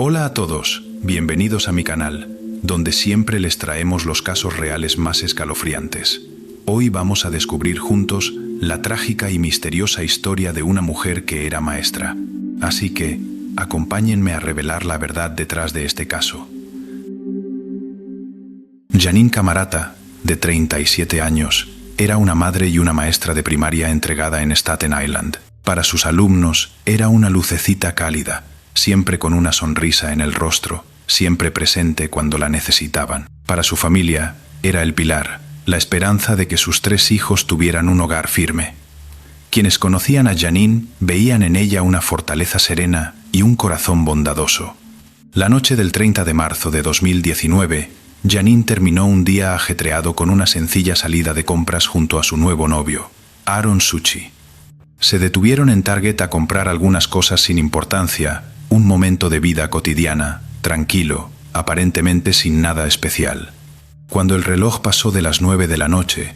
Hola a todos, bienvenidos a mi canal, donde siempre les traemos los casos reales más escalofriantes. Hoy vamos a descubrir juntos la trágica y misteriosa historia de una mujer que era maestra. Así que, acompáñenme a revelar la verdad detrás de este caso. Janine Camarata, de 37 años, era una madre y una maestra de primaria entregada en Staten Island. Para sus alumnos era una lucecita cálida, siempre con una sonrisa en el rostro, siempre presente cuando la necesitaban. Para su familia era el pilar, la esperanza de que sus 3 hijos tuvieran un hogar firme. Quienes conocían a Janine veían en ella una fortaleza serena y un corazón bondadoso. La noche del 30 de marzo de 2019, Janine terminó un día ajetreado con una sencilla salida de compras junto a su nuevo novio, Aaron Suchi. Se detuvieron en Target a comprar algunas cosas sin importancia, un momento de vida cotidiana, tranquilo, aparentemente sin nada especial. Cuando el reloj pasó de las 9 de la noche,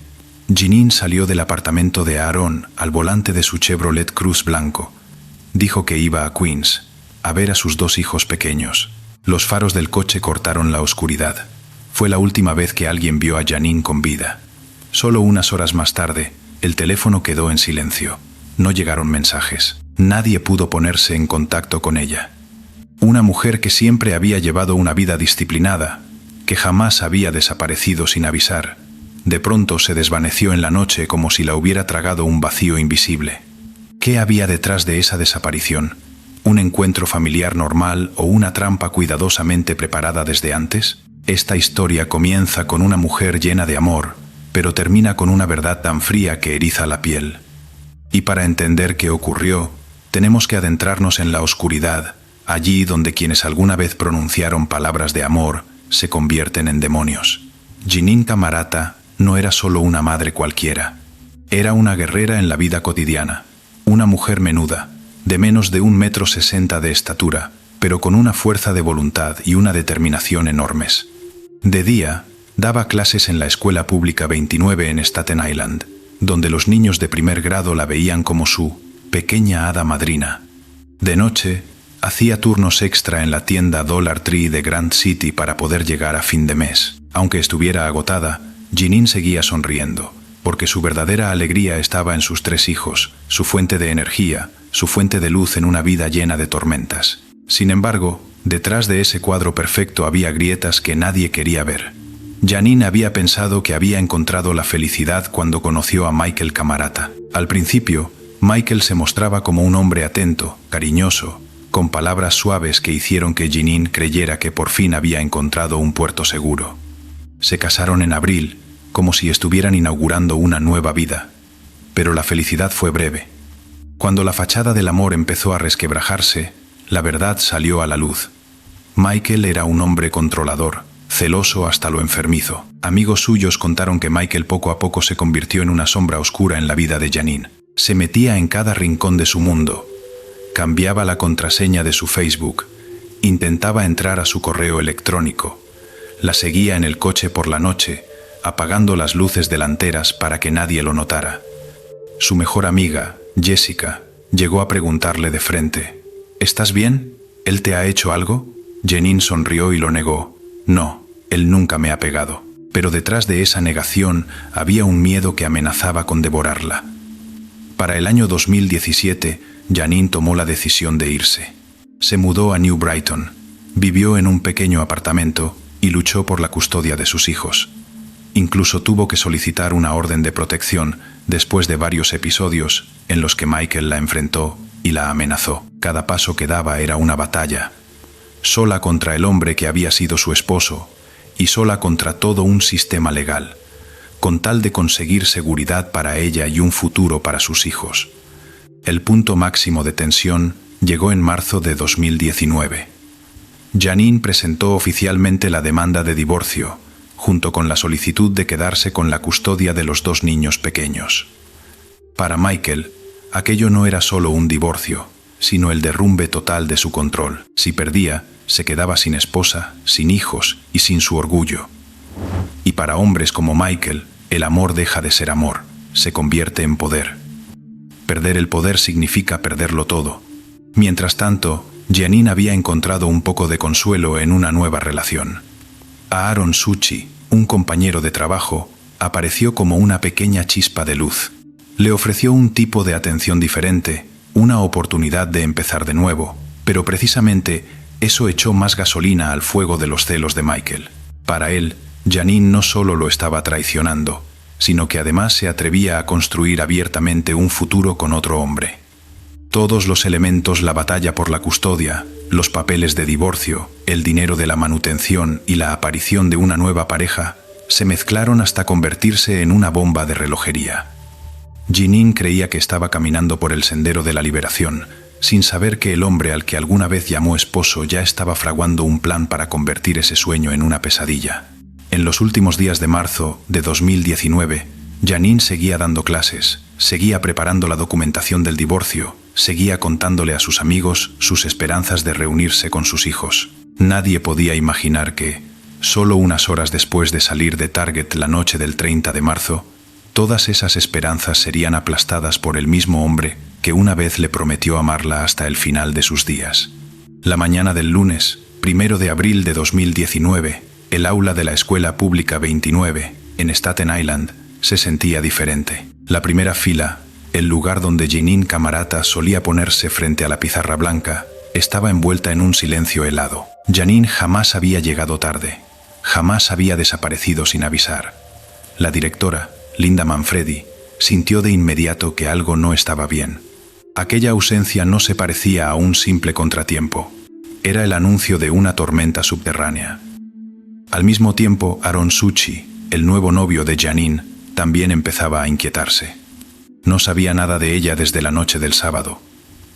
Janine salió del apartamento de Aaron al volante de su Chevrolet Cruze blanco. Dijo que iba a Queens, a ver a sus 2 hijos pequeños. Los faros del coche cortaron la oscuridad. Fue la última vez que alguien vio a Janine con vida. Solo unas horas más tarde, el teléfono quedó en silencio. No llegaron mensajes. Nadie pudo ponerse en contacto con ella. Una mujer que siempre había llevado una vida disciplinada, que jamás había desaparecido sin avisar, de pronto se desvaneció en la noche como si la hubiera tragado un vacío invisible. ¿Qué había detrás de esa desaparición? ¿Un encuentro familiar normal o una trampa cuidadosamente preparada desde antes? Esta historia comienza con una mujer llena de amor, pero termina con una verdad tan fría que eriza la piel. Y para entender qué ocurrió, tenemos que adentrarnos en la oscuridad, allí donde quienes alguna vez pronunciaron palabras de amor se convierten en demonios. Janine Camarata no era solo una madre cualquiera. Era una guerrera en la vida cotidiana, una mujer menuda, de menos de 1,60 m de estatura, pero con una fuerza de voluntad y una determinación enormes. De día, daba clases en la escuela pública 29 en Staten Island, donde los niños de primer grado la veían como su pequeña hada madrina. De noche, hacía turnos extra en la tienda Dollar Tree de Grand City para poder llegar a fin de mes. Aunque estuviera agotada, Janine seguía sonriendo, porque su verdadera alegría estaba en sus 3 hijos, su fuente de energía, su fuente de luz en una vida llena de tormentas. Sin embargo, detrás de ese cuadro perfecto había grietas que nadie quería ver. Janine había pensado que había encontrado la felicidad cuando conoció a Michael Camarata. Al principio, Michael se mostraba como un hombre atento, cariñoso, con palabras suaves que hicieron que Janine creyera que por fin había encontrado un puerto seguro. Se casaron en abril, como si estuvieran inaugurando una nueva vida. Pero la felicidad fue breve. Cuando la fachada del amor empezó a resquebrajarse, la verdad salió a la luz. Michael era un hombre controlador, celoso hasta lo enfermizo. Amigos suyos contaron que Michael poco a poco se convirtió en una sombra oscura en la vida de Janine. Se metía en cada rincón de su mundo. Cambiaba la contraseña de su Facebook. Intentaba entrar a su correo electrónico. La seguía en el coche por la noche, apagando las luces delanteras para que nadie lo notara. Su mejor amiga, Jessica, llegó a preguntarle de frente: ¿Estás bien? ¿Él te ha hecho algo? Janine sonrió y lo negó. No, él nunca me ha pegado. Pero detrás de esa negación había un miedo que amenazaba con devorarla. Para el año 2017, Janine tomó la decisión de irse. Se mudó a New Brighton, vivió en un pequeño apartamento y luchó por la custodia de sus hijos. Incluso tuvo que solicitar una orden de protección después de varios episodios en los que Michael la enfrentó y la amenazó. Cada paso que daba era una batalla. Sola contra el hombre que había sido su esposo y sola contra todo un sistema legal, con tal de conseguir seguridad para ella y un futuro para sus hijos. El punto máximo de tensión llegó en marzo de 2019. Janine presentó oficialmente la demanda de divorcio, junto con la solicitud de quedarse con la custodia de los 2 niños pequeños. Para Michael, aquello no era solo un divorcio, sino el derrumbe total de su control. Si perdía, se quedaba sin esposa, sin hijos y sin su orgullo. Y para hombres como Michael, el amor deja de ser amor, se convierte en poder. Perder el poder significa perderlo todo. Mientras tanto, Janine había encontrado un poco de consuelo en una nueva relación. Aaron Suchi, un compañero de trabajo, apareció como una pequeña chispa de luz. Le ofreció un tipo de atención diferente, una oportunidad de empezar de nuevo, pero precisamente eso echó más gasolina al fuego de los celos de Michael. Para él, Janine no solo lo estaba traicionando, sino que además se atrevía a construir abiertamente un futuro con otro hombre. Todos los elementos, la batalla por la custodia, los papeles de divorcio, el dinero de la manutención y la aparición de una nueva pareja, se mezclaron hasta convertirse en una bomba de relojería. Janine creía que estaba caminando por el sendero de la liberación, sin saber que el hombre al que alguna vez llamó esposo ya estaba fraguando un plan para convertir ese sueño en una pesadilla. En los últimos días de marzo de 2019, Janine seguía dando clases, seguía preparando la documentación del divorcio, seguía contándole a sus amigos sus esperanzas de reunirse con sus hijos. Nadie podía imaginar que, solo unas horas después de salir de Target la noche del 30 de marzo, todas esas esperanzas serían aplastadas por el mismo hombre que una vez le prometió amarla hasta el final de sus días. La mañana del lunes, 1 de abril de 2019, el aula de la Escuela Pública 29, en Staten Island, se sentía diferente. La primera fila, el lugar donde Janine Camarata solía ponerse frente a la pizarra blanca, estaba envuelta en un silencio helado. Janine jamás había llegado tarde, jamás había desaparecido sin avisar. La directora, Linda Manfredi, sintió de inmediato que algo no estaba bien. Aquella ausencia no se parecía a un simple contratiempo. Era el anuncio de una tormenta subterránea. Al mismo tiempo, Aaron Suchi, el nuevo novio de Janine, también empezaba a inquietarse. No sabía nada de ella desde la noche del sábado.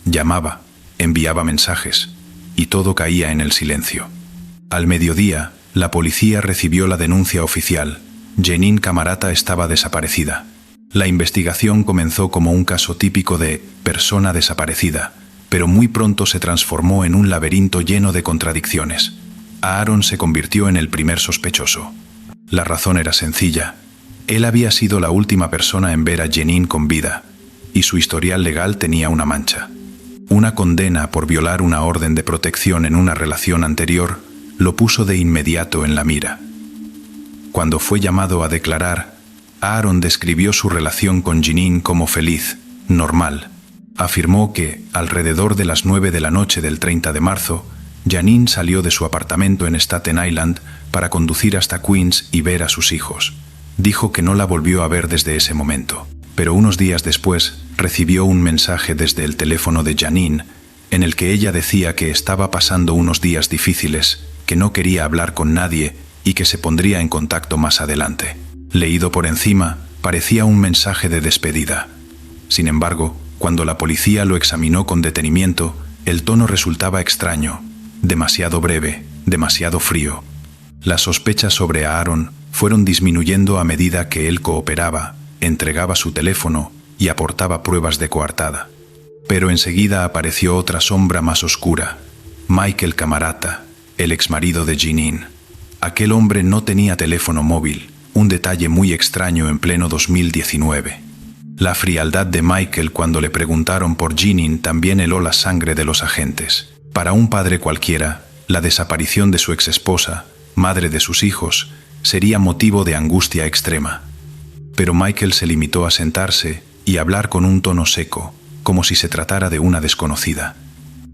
Llamaba, enviaba mensajes, y todo caía en el silencio. Al mediodía, la policía recibió la denuncia oficial. Janine Camarata estaba desaparecida. La investigación comenzó como un caso típico de persona desaparecida, pero muy pronto se transformó en un laberinto lleno de contradicciones. Aaron se convirtió en el primer sospechoso. La razón era sencilla. Él había sido la última persona en ver a Janine con vida, y su historial legal tenía una mancha. Una condena por violar una orden de protección en una relación anterior lo puso de inmediato en la mira. Cuando fue llamado a declarar, Aaron describió su relación con Janine como feliz, normal. Afirmó que, alrededor de las 9 de la noche del 30 de marzo, Janine salió de su apartamento en Staten Island para conducir hasta Queens y ver a sus hijos. Dijo que no la volvió a ver desde ese momento, pero unos días después recibió un mensaje desde el teléfono de Janine en el que ella decía que estaba pasando unos días difíciles, que no quería hablar con nadie y que se pondría en contacto más adelante. Leído por encima, parecía un mensaje de despedida. Sin embargo, cuando la policía lo examinó con detenimiento, el tono resultaba extraño, demasiado breve, demasiado frío. Las sospechas sobre Aaron fueron disminuyendo a medida que él cooperaba, entregaba su teléfono y aportaba pruebas de coartada. Pero enseguida apareció otra sombra más oscura: Michael Camarata, el exmarido de Janine. Aquel hombre no tenía teléfono móvil, un detalle muy extraño en pleno 2019. La frialdad de Michael cuando le preguntaron por Janine también heló la sangre de los agentes. Para un padre cualquiera, la desaparición de su exesposa, madre de sus hijos, sería motivo de angustia extrema. Pero Michael se limitó a sentarse y hablar con un tono seco, como si se tratara de una desconocida.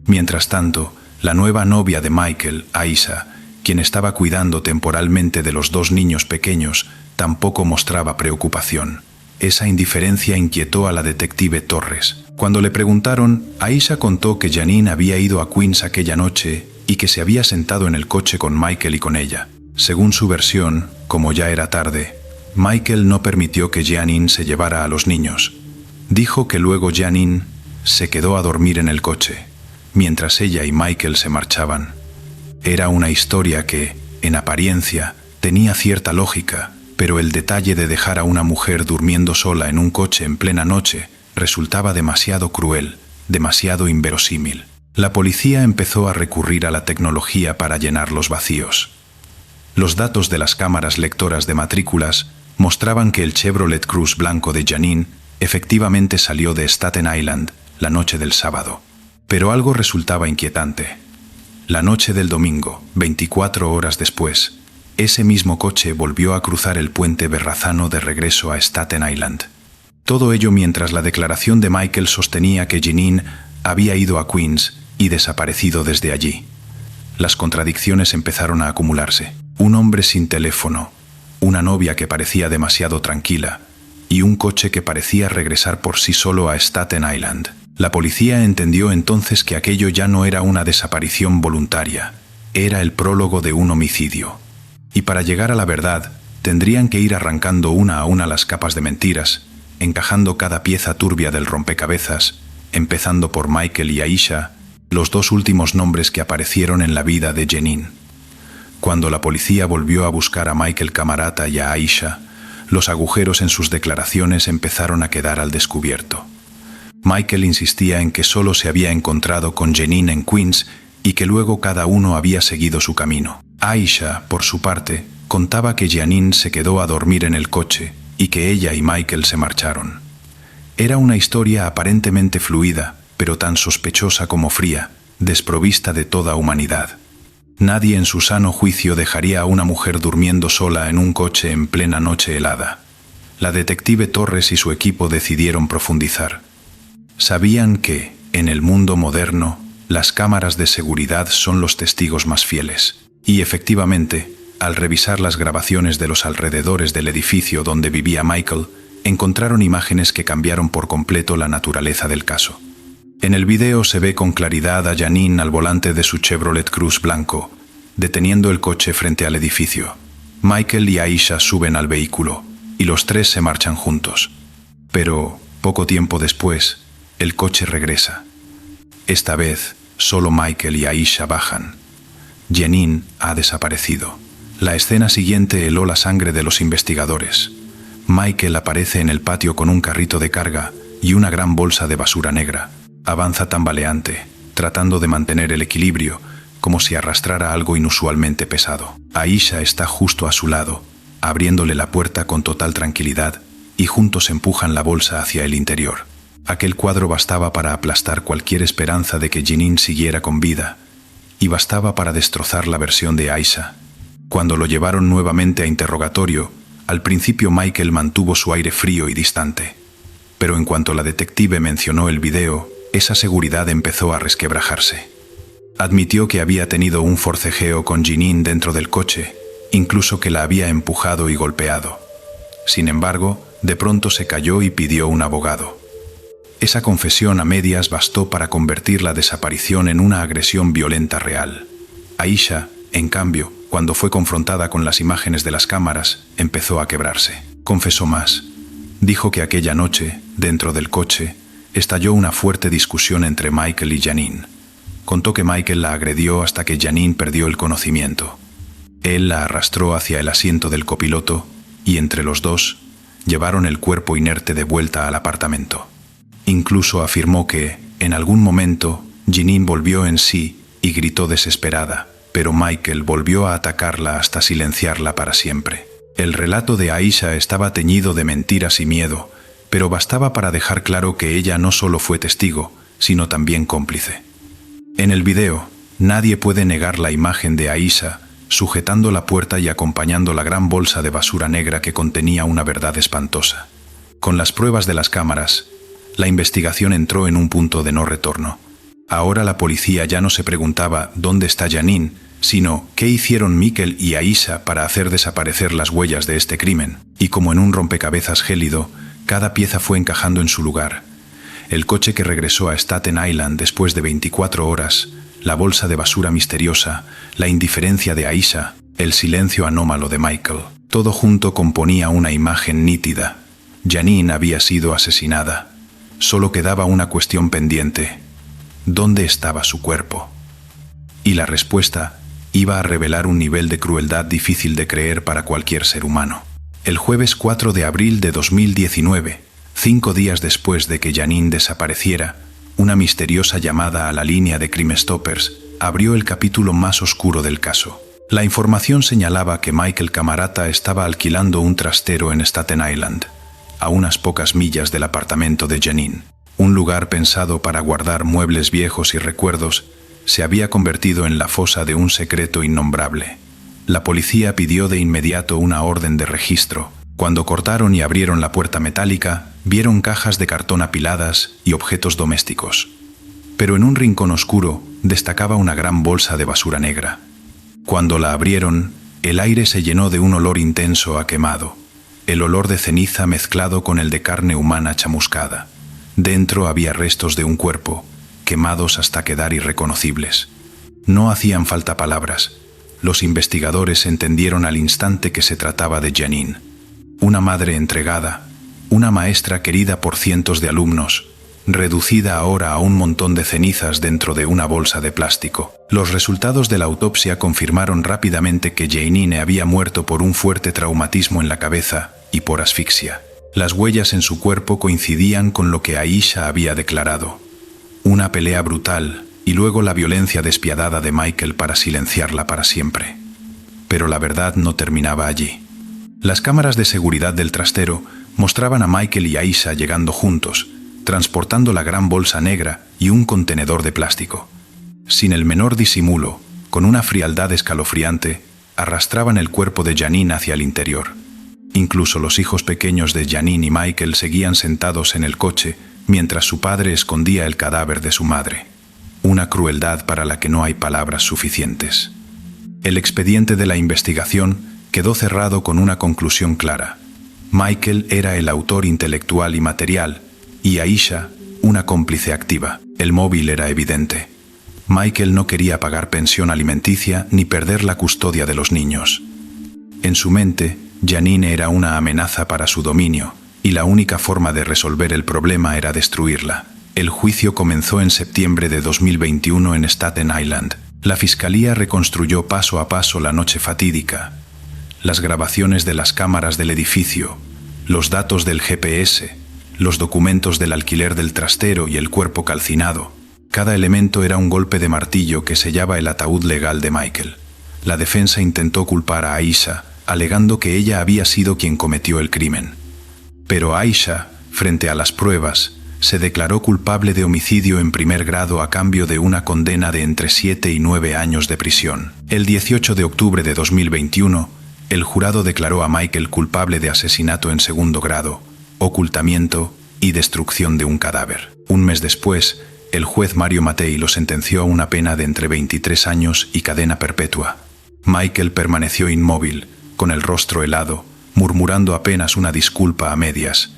Mientras tanto, la nueva novia de Michael, Aisha, quien estaba cuidando temporalmente de los dos niños pequeños, tampoco mostraba preocupación. Esa indiferencia inquietó a la detective Torres. Cuando le preguntaron, Aisha contó que Janine había ido a Queens aquella noche y que se había sentado en el coche con Michael y con ella. Según su versión, como ya era tarde, Michael no permitió que Janine se llevara a los niños. Dijo que luego Janine se quedó a dormir en el coche, mientras ella y Michael se marchaban. Era una historia que, en apariencia, tenía cierta lógica, pero el detalle de dejar a una mujer durmiendo sola en un coche en plena noche resultaba demasiado cruel, demasiado inverosímil. La policía empezó a recurrir a la tecnología para llenar los vacíos. Los datos de las cámaras lectoras de matrículas mostraban que el Chevrolet Cruze blanco de Janine efectivamente salió de Staten Island la noche del sábado. Pero algo resultaba inquietante. La noche del domingo, 24 horas después, ese mismo coche volvió a cruzar el puente Verrazano de regreso a Staten Island. Todo ello mientras la declaración de Michael sostenía que Jeanine había ido a Queens y desaparecido desde allí. Las contradicciones empezaron a acumularse. Un hombre sin teléfono, una novia que parecía demasiado tranquila y un coche que parecía regresar por sí solo a Staten Island. La policía entendió entonces que aquello ya no era una desaparición voluntaria, era el prólogo de un homicidio. Y para llegar a la verdad, tendrían que ir arrancando una a una las capas de mentiras, encajando cada pieza turbia del rompecabezas, empezando por Michael y Aisha, los dos últimos nombres que aparecieron en la vida de Jeanine. Cuando la policía volvió a buscar a Michael Camarata y a Aisha, los agujeros en sus declaraciones empezaron a quedar al descubierto. Michael insistía en que solo se había encontrado con Jeanine en Queens y que luego cada uno había seguido su camino. Aisha, por su parte, contaba que Jeanine se quedó a dormir en el coche y que ella y Michael se marcharon. Era una historia aparentemente fluida, pero tan sospechosa como fría, desprovista de toda humanidad. Nadie en su sano juicio dejaría a una mujer durmiendo sola en un coche en plena noche helada. La detective Torres y su equipo decidieron profundizar. Sabían que, en el mundo moderno, las cámaras de seguridad son los testigos más fieles. Y efectivamente, al revisar las grabaciones de los alrededores del edificio donde vivía Michael, encontraron imágenes que cambiaron por completo la naturaleza del caso. En el video se ve con claridad a Jeanine al volante de su Chevrolet Cruze blanco, deteniendo el coche frente al edificio. Michael y Aisha suben al vehículo, y los tres se marchan juntos. Pero, poco tiempo después, el coche regresa. Esta vez, solo Michael y Aisha bajan. Jeanine ha desaparecido. La escena siguiente heló la sangre de los investigadores. Michael aparece en el patio con un carrito de carga y una gran bolsa de basura negra. Avanza tambaleante, tratando de mantener el equilibrio, como si arrastrara algo inusualmente pesado. Aisha está justo a su lado, abriéndole la puerta con total tranquilidad, y juntos empujan la bolsa hacia el interior. Aquel cuadro bastaba para aplastar cualquier esperanza de que Jeanine siguiera con vida, y bastaba para destrozar la versión de Aisha. Cuando lo llevaron nuevamente a interrogatorio, al principio Michael mantuvo su aire frío y distante. Pero en cuanto la detective mencionó el video, esa seguridad empezó a resquebrajarse. Admitió que había tenido un forcejeo con Jeanine dentro del coche, incluso que la había empujado y golpeado. Sin embargo, de pronto se calló y pidió un abogado. Esa confesión a medias bastó para convertir la desaparición en una agresión violenta real. Aisha, en cambio, cuando fue confrontada con las imágenes de las cámaras, empezó a quebrarse. Confesó más. Dijo que aquella noche, dentro del coche, estalló una fuerte discusión entre Michael y Jeanine. Contó que Michael la agredió hasta que Jeanine perdió el conocimiento. Él la arrastró hacia el asiento del copiloto y entre los dos llevaron el cuerpo inerte de vuelta al apartamento. Incluso afirmó que, en algún momento, Jeanine volvió en sí y gritó desesperada, pero Michael volvió a atacarla hasta silenciarla para siempre. El relato de Aisha estaba teñido de mentiras y miedo, pero bastaba para dejar claro que ella no solo fue testigo, sino también cómplice. En el video, nadie puede negar la imagen de Aisha sujetando la puerta y acompañando la gran bolsa de basura negra que contenía una verdad espantosa. Con las pruebas de las cámaras, la investigación entró en un punto de no retorno. Ahora la policía ya no se preguntaba ¿dónde está Jeanine?, sino ¿qué hicieron Michael y Aisha para hacer desaparecer las huellas de este crimen? Y como en un rompecabezas gélido, cada pieza fue encajando en su lugar. El coche que regresó a Staten Island después de 24 horas, la bolsa de basura misteriosa, la indiferencia de Aisha, el silencio anómalo de Michael. Todo junto componía una imagen nítida. Jeanine había sido asesinada. Solo quedaba una cuestión pendiente. ¿Dónde estaba su cuerpo? Y la respuesta iba a revelar un nivel de crueldad difícil de creer para cualquier ser humano. El jueves 4 de abril de 2019, 5 días después de que Jeanine desapareciera, una misteriosa llamada a la línea de Crime Stoppers abrió el capítulo más oscuro del caso. La información señalaba que Michael Camarata estaba alquilando un trastero en Staten Island, a unas pocas millas del apartamento de Jeanine. Un lugar pensado para guardar muebles viejos y recuerdos se había convertido en la fosa de un secreto innombrable. La policía pidió de inmediato una orden de registro. Cuando cortaron y abrieron la puerta metálica, vieron cajas de cartón apiladas y objetos domésticos. Pero en un rincón oscuro destacaba una gran bolsa de basura negra. Cuando la abrieron, el aire se llenó de un olor intenso a quemado, el olor de ceniza mezclado con el de carne humana chamuscada. Dentro había restos de un cuerpo, quemados hasta quedar irreconocibles. No hacían falta palabras. Los investigadores entendieron al instante que se trataba de Janine, una madre entregada, una maestra querida por cientos de alumnos, reducida ahora a un montón de cenizas dentro de una bolsa de plástico. Los resultados de la autopsia confirmaron rápidamente que Janine había muerto por un fuerte traumatismo en la cabeza y por asfixia. Las huellas en su cuerpo coincidían con lo que Aisha había declarado: una pelea brutal y luego la violencia despiadada de Michael para silenciarla para siempre. Pero la verdad no terminaba allí. Las cámaras de seguridad del trastero mostraban a Michael y Aisha llegando juntos, transportando la gran bolsa negra y un contenedor de plástico. Sin el menor disimulo, con una frialdad escalofriante, arrastraban el cuerpo de Janine hacia el interior. Incluso los hijos pequeños de Janine y Michael seguían sentados en el coche mientras su padre escondía el cadáver de su madre. Una crueldad para la que no hay palabras suficientes. El expediente de la investigación quedó cerrado con una conclusión clara. Michael era el autor intelectual y material, y Aisha, una cómplice activa. El móvil era evidente. Michael no quería pagar pensión alimenticia ni perder la custodia de los niños. En su mente, Janine era una amenaza para su dominio, y la única forma de resolver el problema era destruirla. El juicio comenzó en septiembre de 2021 en Staten Island. La fiscalía reconstruyó paso a paso la noche fatídica. Las grabaciones de las cámaras del edificio, los datos del GPS, los documentos del alquiler del trastero y el cuerpo calcinado. Cada elemento era un golpe de martillo que sellaba el ataúd legal de Michael. La defensa intentó culpar a Aisha, alegando que ella había sido quien cometió el crimen. Pero Aisha, frente a las pruebas, se declaró culpable de homicidio en primer grado a cambio de una condena de entre 7 y 9 años de prisión. El 18 de octubre de 2021, el jurado declaró a Michael culpable de asesinato en segundo grado, ocultamiento y destrucción de un cadáver. Un mes después, el juez Mario Mattei lo sentenció a una pena de entre 23 años y cadena perpetua. Michael permaneció inmóvil, con el rostro helado, murmurando apenas una disculpa a medias.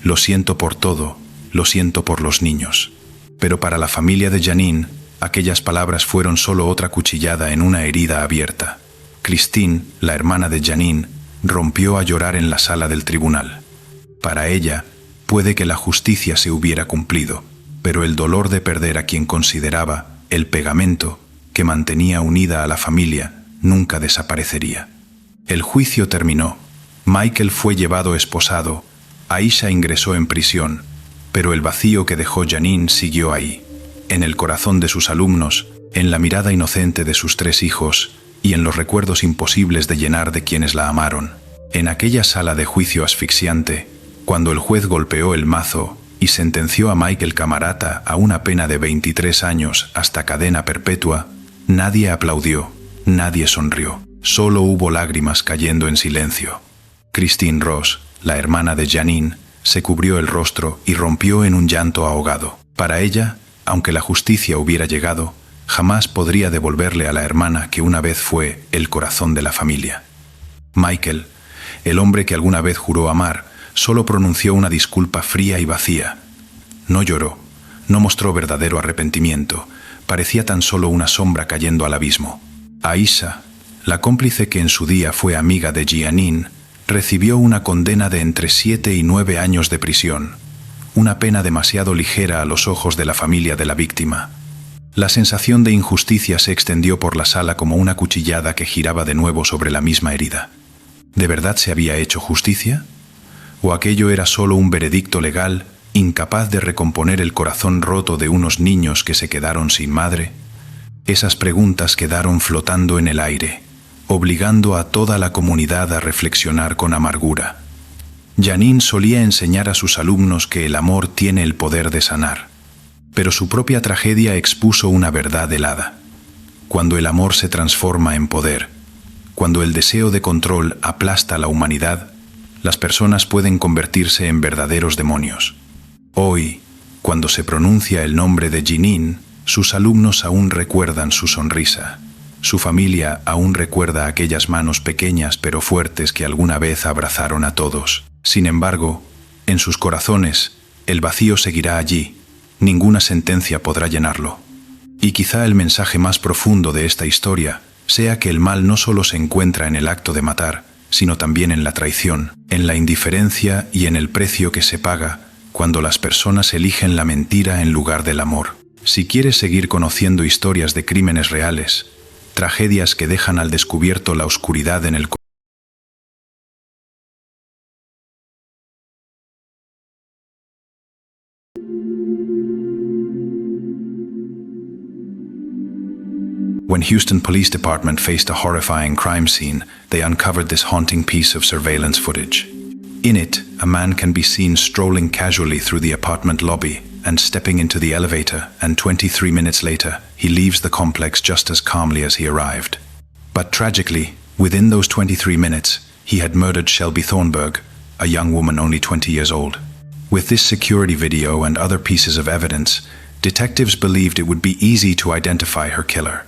Lo siento por todo, lo siento por los niños. Pero para la familia de Janine, aquellas palabras fueron solo otra cuchillada en una herida abierta. Christine, la hermana de Janine, rompió a llorar en la sala del tribunal. Para ella, puede que la justicia se hubiera cumplido, pero el dolor de perder a quien consideraba el pegamento que mantenía unida a la familia nunca desaparecería. El juicio terminó. Michael fue llevado esposado. Aisha ingresó en prisión, pero el vacío que dejó Janine siguió ahí, en el corazón de sus alumnos, en la mirada inocente de sus 3 hijos y en los recuerdos imposibles de llenar de quienes la amaron. En aquella sala de juicio asfixiante, cuando el juez golpeó el mazo y sentenció a Michael Camarata a una pena de 23 años hasta cadena perpetua, nadie aplaudió, nadie sonrió. Solo hubo lágrimas cayendo en silencio. Christine Ross, la hermana de Janine, se cubrió el rostro y rompió en un llanto ahogado. Para ella, aunque la justicia hubiera llegado, jamás podría devolverle a la hermana que una vez fue el corazón de la familia. Michael, el hombre que alguna vez juró amar, solo pronunció una disculpa fría y vacía. No lloró, no mostró verdadero arrepentimiento, parecía tan solo una sombra cayendo al abismo. Aisha, la cómplice que en su día fue amiga de Janine, recibió una condena de entre 7 y 9 años de prisión, una pena demasiado ligera a los ojos de la familia de la víctima. La sensación de injusticia se extendió por la sala como una cuchillada que giraba de nuevo sobre la misma herida. ¿De verdad se había hecho justicia? ¿O aquello era solo un veredicto legal, incapaz de recomponer el corazón roto de unos niños que se quedaron sin madre? Esas preguntas quedaron flotando en el aire, obligando a toda la comunidad a reflexionar con amargura. Janine solía enseñar a sus alumnos que el amor tiene el poder de sanar. Pero su propia tragedia expuso una verdad helada. Cuando el amor se transforma en poder, cuando el deseo de control aplasta a la humanidad, las personas pueden convertirse en verdaderos demonios. Hoy, cuando se pronuncia el nombre de Janine, sus alumnos aún recuerdan su sonrisa. Su familia aún recuerda aquellas manos pequeñas pero fuertes que alguna vez abrazaron a todos. Sin embargo, en sus corazones, el vacío seguirá allí. Ninguna sentencia podrá llenarlo. Y quizá el mensaje más profundo de esta historia sea que el mal no solo se encuentra en el acto de matar, sino también en la traición, en la indiferencia y en el precio que se paga cuando las personas eligen la mentira en lugar del amor. Si quieres seguir conociendo historias de crímenes reales, tragedias que dejan al descubierto la oscuridad en el When Houston Police Department faced a horrifying crime scene, they uncovered this haunting piece of surveillance footage. In it, a man can be seen strolling casually through the apartment lobby and stepping into the elevator, and 23 minutes later, he leaves the complex just as calmly as he arrived. But tragically, within those 23 minutes, he had murdered Shelby Thornburg, a young woman only 20 years old. With this security video and other pieces of evidence, detectives believed it would be easy to identify her killer.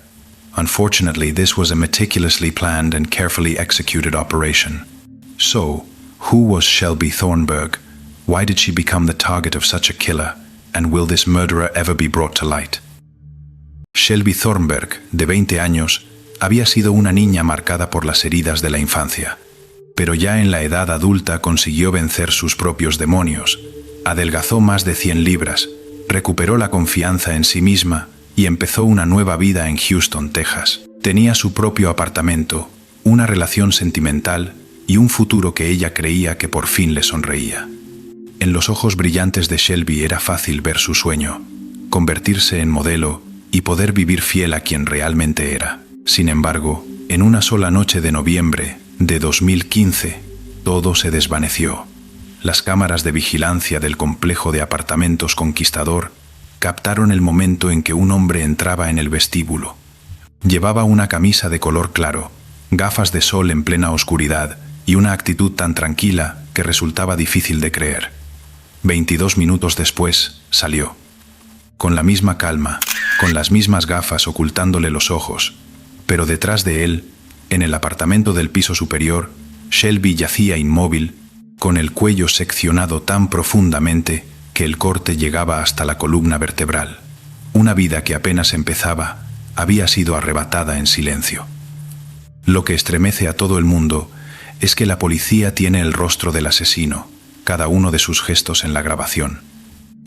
Unfortunately, this was a meticulously planned and carefully executed operation. So, who was Shelby Thornburg? Why did she become the target of such a killer? And will this murderer ever be brought to light? Shelby Thornburg, de 20 años, había sido una niña marcada por las heridas de la infancia. Pero ya en la edad adulta consiguió vencer sus propios demonios, adelgazó más de 100 libras, recuperó la confianza en sí misma y empezó una nueva vida en Houston, Texas. Tenía su propio apartamento, una relación sentimental y un futuro que ella creía que por fin le sonreía. En los ojos brillantes de Shelby era fácil ver su sueño, convertirse en modelo y poder vivir fiel a quien realmente era. Sin embargo, en una sola noche de noviembre de 2015, todo se desvaneció. Las cámaras de vigilancia del complejo de apartamentos Conquistador captaron el momento en que un hombre entraba en el vestíbulo. Llevaba una camisa de color claro, gafas de sol en plena oscuridad y una actitud tan tranquila que resultaba difícil de creer. 22 minutos después, salió. Con la misma calma, con las mismas gafas ocultándole los ojos, pero detrás de él, en el apartamento del piso superior, Shelby yacía inmóvil, con el cuello seccionado tan profundamente que el corte llegaba hasta la columna vertebral. Una vida que apenas empezaba había sido arrebatada en silencio. Lo que estremece a todo el mundo es que la policía tiene el rostro del asesino, cada uno de sus gestos en la grabación.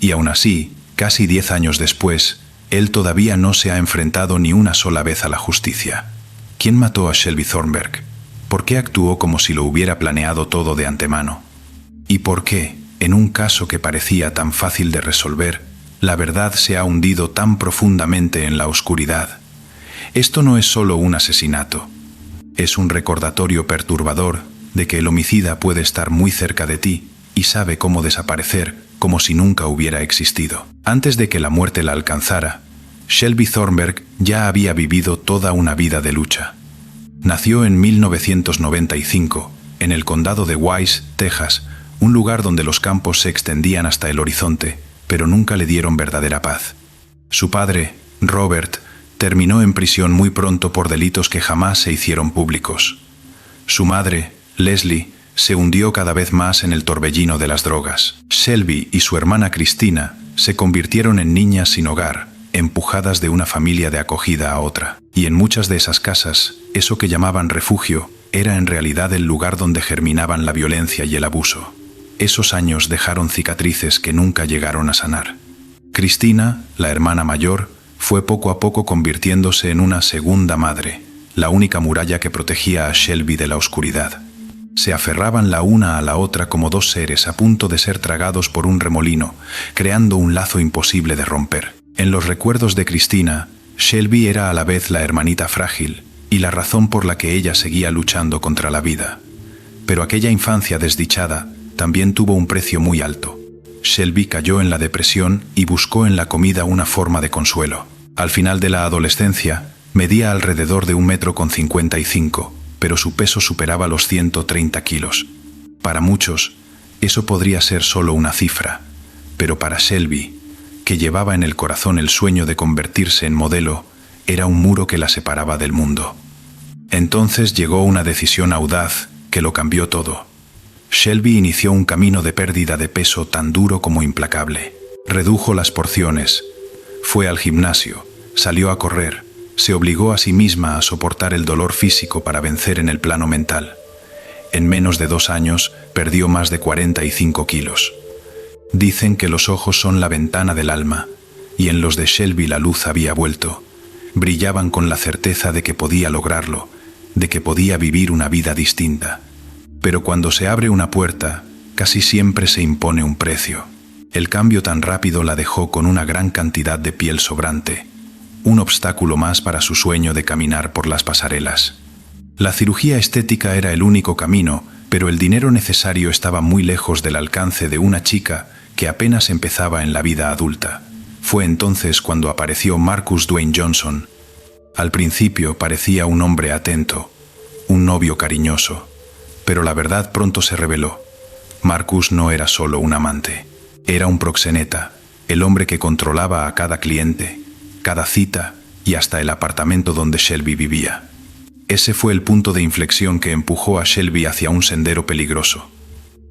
Y aún así, casi 10 años después, él todavía no se ha enfrentado ni una sola vez a la justicia. ¿Quién mató a Shelby Thornburg? ¿Por qué actuó como si lo hubiera planeado todo de antemano? ¿Y por qué, en un caso que parecía tan fácil de resolver, la verdad se ha hundido tan profundamente en la oscuridad? Esto no es solo un asesinato. Es un recordatorio perturbador de que el homicida puede estar muy cerca de ti y sabe cómo desaparecer como si nunca hubiera existido. Antes de que la muerte la alcanzara, Shelby Thornburg ya había vivido toda una vida de lucha. Nació en 1995, en el condado de Wise, Texas, un lugar donde los campos se extendían hasta el horizonte, pero nunca le dieron verdadera paz. Su padre, Robert, terminó en prisión muy pronto por delitos que jamás se hicieron públicos. Su madre, Leslie, se hundió cada vez más en el torbellino de las drogas. Shelby y su hermana Christina se convirtieron en niñas sin hogar, empujadas de una familia de acogida a otra. Y en muchas de esas casas, eso que llamaban refugio, era en realidad el lugar donde germinaban la violencia y el abuso. Esos años dejaron cicatrices que nunca llegaron a sanar. Christina, la hermana mayor, fue poco a poco convirtiéndose en una segunda madre, la única muralla que protegía a Shelby de la oscuridad. Se aferraban la una a la otra como dos seres a punto de ser tragados por un remolino, creando un lazo imposible de romper. En los recuerdos de Christina, Shelby era a la vez la hermanita frágil y la razón por la que ella seguía luchando contra la vida. Pero aquella infancia desdichada también tuvo un precio muy alto. Shelby cayó en la depresión y buscó en la comida una forma de consuelo. Al final de la adolescencia, medía alrededor de 1,55 m, pero su peso superaba los 130 kilos. Para muchos, eso podría ser solo una cifra, pero para Shelby, que llevaba en el corazón el sueño de convertirse en modelo, era un muro que la separaba del mundo. Entonces llegó una decisión audaz que lo cambió todo. Shelby inició un camino de pérdida de peso tan duro como implacable. Redujo las porciones, fue al gimnasio, salió a correr, se obligó a sí misma a soportar el dolor físico para vencer en el plano mental. En menos de 2 años perdió más de 45 kilos. Dicen que los ojos son la ventana del alma, y en los de Shelby la luz había vuelto. Brillaban con la certeza de que podía lograrlo, de que podía vivir una vida distinta. Pero cuando se abre una puerta, casi siempre se impone un precio. El cambio tan rápido la dejó con una gran cantidad de piel sobrante, un obstáculo más para su sueño de caminar por las pasarelas. La cirugía estética era el único camino, pero el dinero necesario estaba muy lejos del alcance de una chica que apenas empezaba en la vida adulta. Fue entonces cuando apareció Marcus Dwayne Johnson. Al principio parecía un hombre atento, un novio cariñoso, pero la verdad pronto se reveló. Marcus no era solo un amante, era un proxeneta, el hombre que controlaba a cada cliente, cada cita y hasta el apartamento donde Shelby vivía. Ese fue el punto de inflexión que empujó a Shelby hacia un sendero peligroso.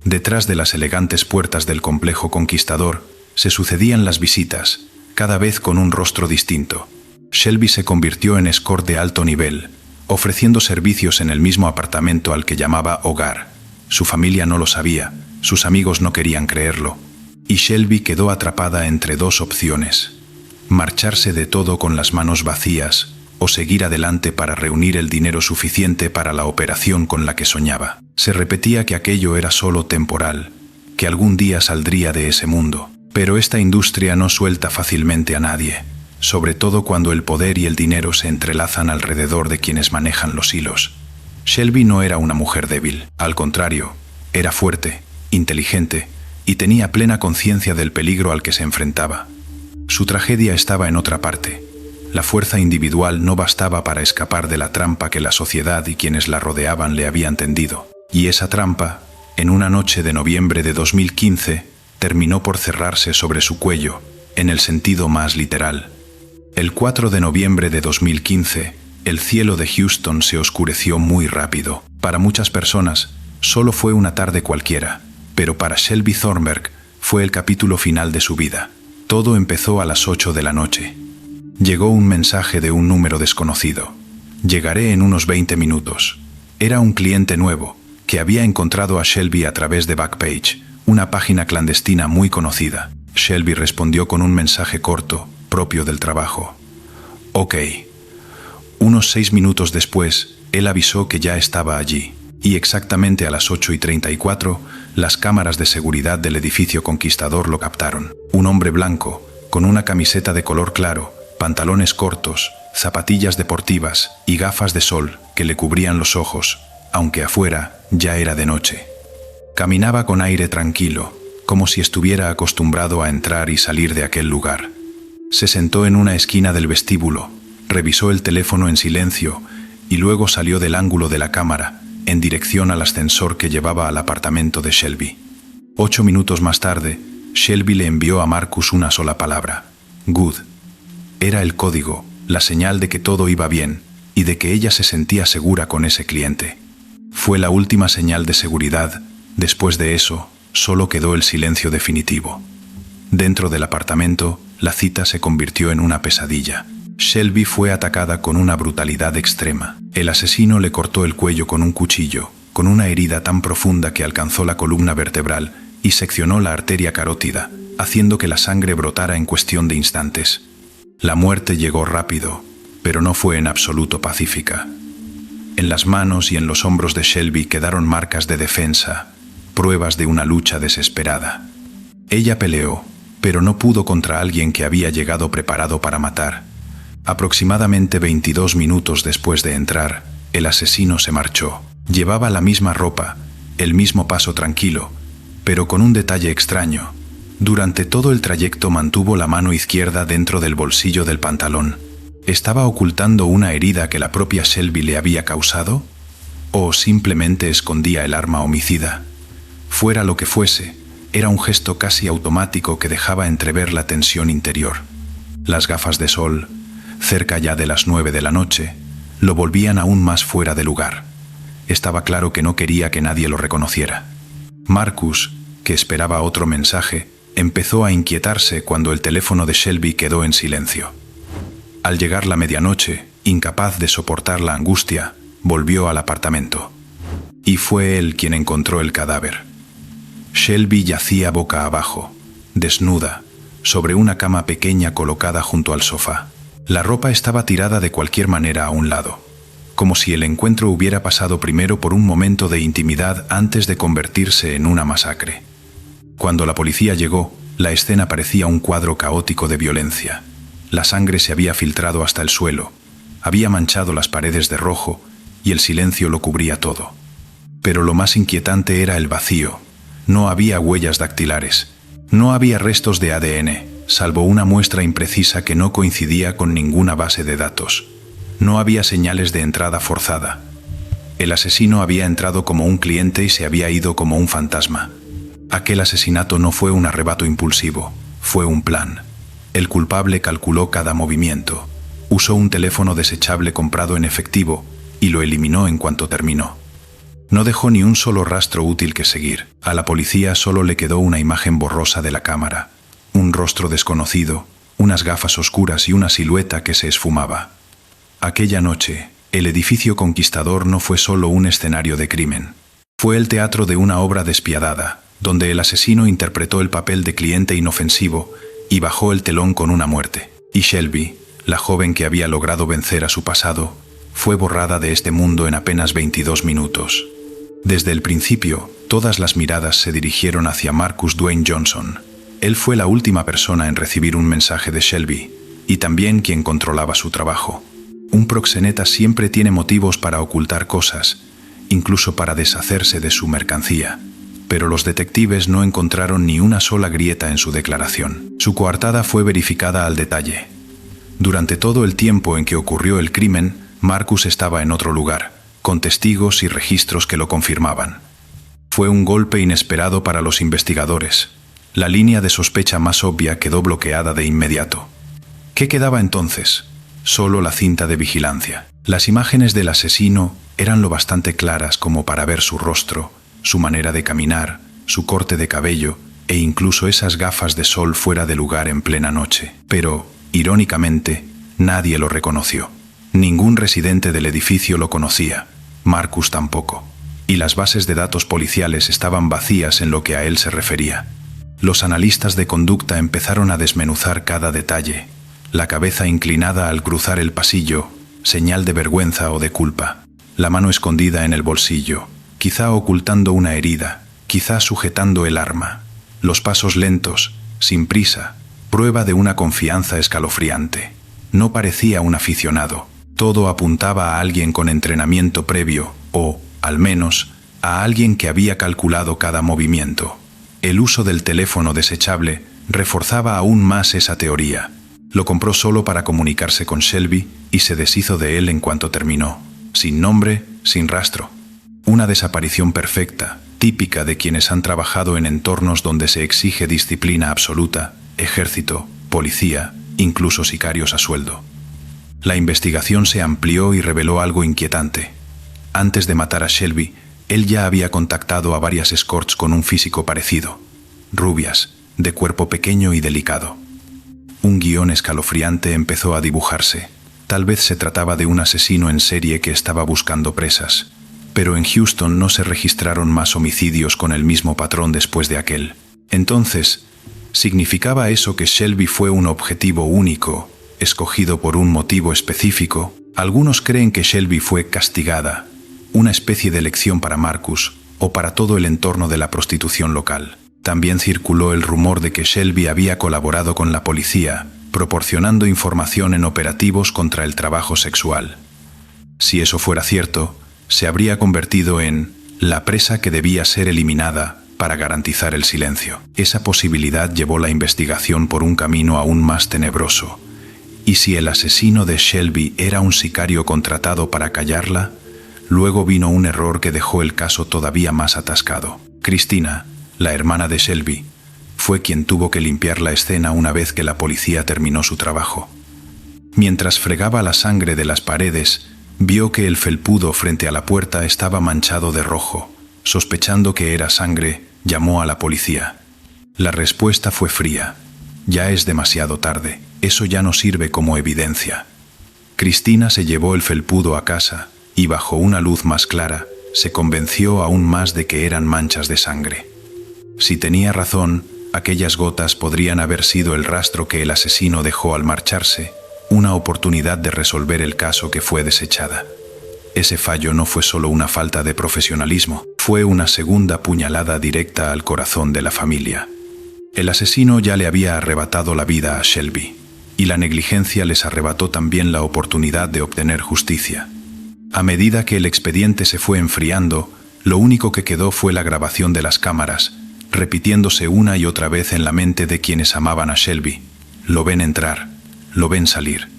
Detrás de las elegantes puertas del complejo conquistador se sucedían las visitas, cada vez con un rostro distinto. Shelby se convirtió en escort de alto nivel, ofreciendo servicios en el mismo apartamento al que llamaba hogar. Su familia no lo sabía, sus amigos no querían creerlo, y Shelby quedó atrapada entre 2 opciones: marcharse de todo con las manos vacías o seguir adelante para reunir el dinero suficiente para la operación con la que soñaba. Se repetía que aquello era solo temporal, que algún día saldría de ese mundo. Pero esta industria no suelta fácilmente a nadie, sobre todo cuando el poder y el dinero se entrelazan alrededor de quienes manejan los hilos. Shelby no era una mujer débil, al contrario, era fuerte, inteligente y tenía plena conciencia del peligro al que se enfrentaba. Su tragedia estaba en otra parte. La fuerza individual no bastaba para escapar de la trampa que la sociedad y quienes la rodeaban le habían tendido. Y esa trampa, en una noche de noviembre de 2015, terminó por cerrarse sobre su cuello, en el sentido más literal. El 4 de noviembre de 2015, el cielo de Houston se oscureció muy rápido. Para muchas personas, solo fue una tarde cualquiera, pero para Shelby Thornberg fue el capítulo final de su vida. Todo empezó a las 8 de la noche. Llegó un mensaje de un número desconocido. Llegaré en unos 20 minutos. Era un cliente nuevo, que había encontrado a Shelby a través de Backpage, una página clandestina muy conocida. Shelby respondió con un mensaje corto, propio del trabajo. Ok. Unos 6 minutos después, él avisó que ya estaba allí, y exactamente a las 8:34, las cámaras de seguridad del edificio Conquistador lo captaron. Un hombre blanco, con una camiseta de color claro, pantalones cortos, zapatillas deportivas y gafas de sol que le cubrían los ojos, aunque afuera ya era de noche. Caminaba con aire tranquilo, como si estuviera acostumbrado a entrar y salir de aquel lugar. Se sentó en una esquina del vestíbulo, revisó el teléfono en silencio y luego salió del ángulo de la cámara, en dirección al ascensor que llevaba al apartamento de Shelby. 8 minutos más tarde, Shelby le envió a Marcus una sola palabra: Good. Era el código, la señal de que todo iba bien y de que ella se sentía segura con ese cliente. Fue la última señal de seguridad. Después de eso, solo quedó el silencio definitivo. Dentro del apartamento, la cita se convirtió en una pesadilla. Shelby fue atacada con una brutalidad extrema. El asesino le cortó el cuello con un cuchillo, con una herida tan profunda que alcanzó la columna vertebral y seccionó la arteria carótida, haciendo que la sangre brotara en cuestión de instantes. La muerte llegó rápido, pero no fue en absoluto pacífica. En las manos y en los hombros de Shelby quedaron marcas de defensa, pruebas de una lucha desesperada. Ella peleó, pero no pudo contra alguien que había llegado preparado para matar. Aproximadamente 22 minutos después de entrar, el asesino se marchó. Llevaba la misma ropa, el mismo paso tranquilo, pero con un detalle extraño. Durante todo el trayecto mantuvo la mano izquierda dentro del bolsillo del pantalón. ¿Estaba ocultando una herida que la propia Shelby le había causado? ¿O simplemente escondía el arma homicida? Fuera lo que fuese, era un gesto casi automático que dejaba entrever la tensión interior. Las gafas de sol, cerca ya de las 9 de la noche, lo volvían aún más fuera de lugar. Estaba claro que no quería que nadie lo reconociera. Marcus, que esperaba otro mensaje, empezó a inquietarse cuando el teléfono de Shelby quedó en silencio. Al llegar la medianoche, incapaz de soportar la angustia, volvió al apartamento. Y fue él quien encontró el cadáver. Shelby yacía boca abajo, desnuda, sobre una cama pequeña colocada junto al sofá. La ropa estaba tirada de cualquier manera a un lado, como si el encuentro hubiera pasado primero por un momento de intimidad antes de convertirse en una masacre. Cuando la policía llegó, la escena parecía un cuadro caótico de violencia. La sangre se había filtrado hasta el suelo, había manchado las paredes de rojo y el silencio lo cubría todo. Pero lo más inquietante era el vacío. No había huellas dactilares, no había restos de ADN, salvo una muestra imprecisa que no coincidía con ninguna base de datos. No había señales de entrada forzada. El asesino había entrado como un cliente y se había ido como un fantasma. Aquel asesinato no fue un arrebato impulsivo, fue un plan. El culpable calculó cada movimiento, usó un teléfono desechable comprado en efectivo y lo eliminó en cuanto terminó. No dejó ni un solo rastro útil que seguir. A la policía solo le quedó una imagen borrosa de la cámara, un rostro desconocido, unas gafas oscuras y una silueta que se esfumaba. Aquella noche, el edificio Conquistador no fue solo un escenario de crimen. Fue el teatro de una obra despiadada, donde el asesino interpretó el papel de cliente inofensivo y bajó el telón con una muerte. Y Shelby, la joven que había logrado vencer a su pasado, fue borrada de este mundo en apenas 22 minutos. Desde el principio, todas las miradas se dirigieron hacia Marcus Dwayne Johnson. Él fue la última persona en recibir un mensaje de Shelby, y también quien controlaba su trabajo. Un proxeneta siempre tiene motivos para ocultar cosas, incluso para deshacerse de su mercancía. Pero los detectives no encontraron ni una sola grieta en su declaración. Su coartada fue verificada al detalle. Durante todo el tiempo en que ocurrió el crimen, Marcus estaba en otro lugar, con testigos y registros que lo confirmaban. Fue un golpe inesperado para los investigadores. La línea de sospecha más obvia quedó bloqueada de inmediato. ¿Qué quedaba entonces? Solo la cinta de vigilancia. Las imágenes del asesino eran lo bastante claras como para ver su rostro, su manera de caminar, su corte de cabello e incluso esas gafas de sol fuera de lugar en plena noche. Pero, irónicamente, nadie lo reconoció. Ningún residente del edificio lo conocía, Marcus tampoco, y las bases de datos policiales estaban vacías en lo que a él se refería. Los analistas de conducta empezaron a desmenuzar cada detalle, la cabeza inclinada al cruzar el pasillo, señal de vergüenza o de culpa, la mano escondida en el bolsillo, quizá ocultando una herida, quizá sujetando el arma, los pasos lentos, sin prisa, prueba de una confianza escalofriante. No parecía un aficionado. Todo apuntaba a alguien con entrenamiento previo, o, al menos, a alguien que había calculado cada movimiento. El uso del teléfono desechable reforzaba aún más esa teoría. Lo compró solo para comunicarse con Shelby y se deshizo de él en cuanto terminó, sin nombre, sin rastro. Una desaparición perfecta, típica de quienes han trabajado en entornos donde se exige disciplina absoluta, ejército, policía, incluso sicarios a sueldo. La investigación se amplió y reveló algo inquietante. Antes de matar a Shelby, él ya había contactado a varias escorts con un físico parecido, rubias, de cuerpo pequeño y delicado. Un guión escalofriante empezó a dibujarse. Tal vez se trataba de un asesino en serie que estaba buscando presas, pero en Houston no se registraron más homicidios con el mismo patrón después de aquel. Entonces, ¿significaba eso que Shelby fue un objetivo único, escogido por un motivo específico? Algunos creen que Shelby fue castigada, una especie de lección para Marcus o para todo el entorno de la prostitución local. También circuló el rumor de que Shelby había colaborado con la policía, proporcionando información en operativos contra el trabajo sexual. Si eso fuera cierto, se habría convertido en la presa que debía ser eliminada para garantizar el silencio. Esa posibilidad llevó la investigación por un camino aún más tenebroso. ¿Y si el asesino de Shelby era un sicario contratado para callarla? Luego vino un error que dejó el caso todavía más atascado. Christina, la hermana de Shelby, fue quien tuvo que limpiar la escena una vez que la policía terminó su trabajo. Mientras fregaba la sangre de las paredes, vio que el felpudo frente a la puerta estaba manchado de rojo. Sospechando que era sangre, llamó a la policía. La respuesta fue fría. Ya es demasiado tarde. Eso ya no sirve como evidencia. Christina se llevó el felpudo a casa y bajo una luz más clara, se convenció aún más de que eran manchas de sangre. Si tenía razón, aquellas gotas podrían haber sido el rastro que el asesino dejó al marcharse, una oportunidad de resolver el caso que fue desechada. Ese fallo no fue solo una falta de profesionalismo, fue una segunda puñalada directa al corazón de la familia. El asesino ya le había arrebatado la vida a Shelby, y la negligencia les arrebató también la oportunidad de obtener justicia. A medida que el expediente se fue enfriando, lo único que quedó fue la grabación de las cámaras, repitiéndose una y otra vez en la mente de quienes amaban a Shelby. Lo ven entrar, lo ven salir.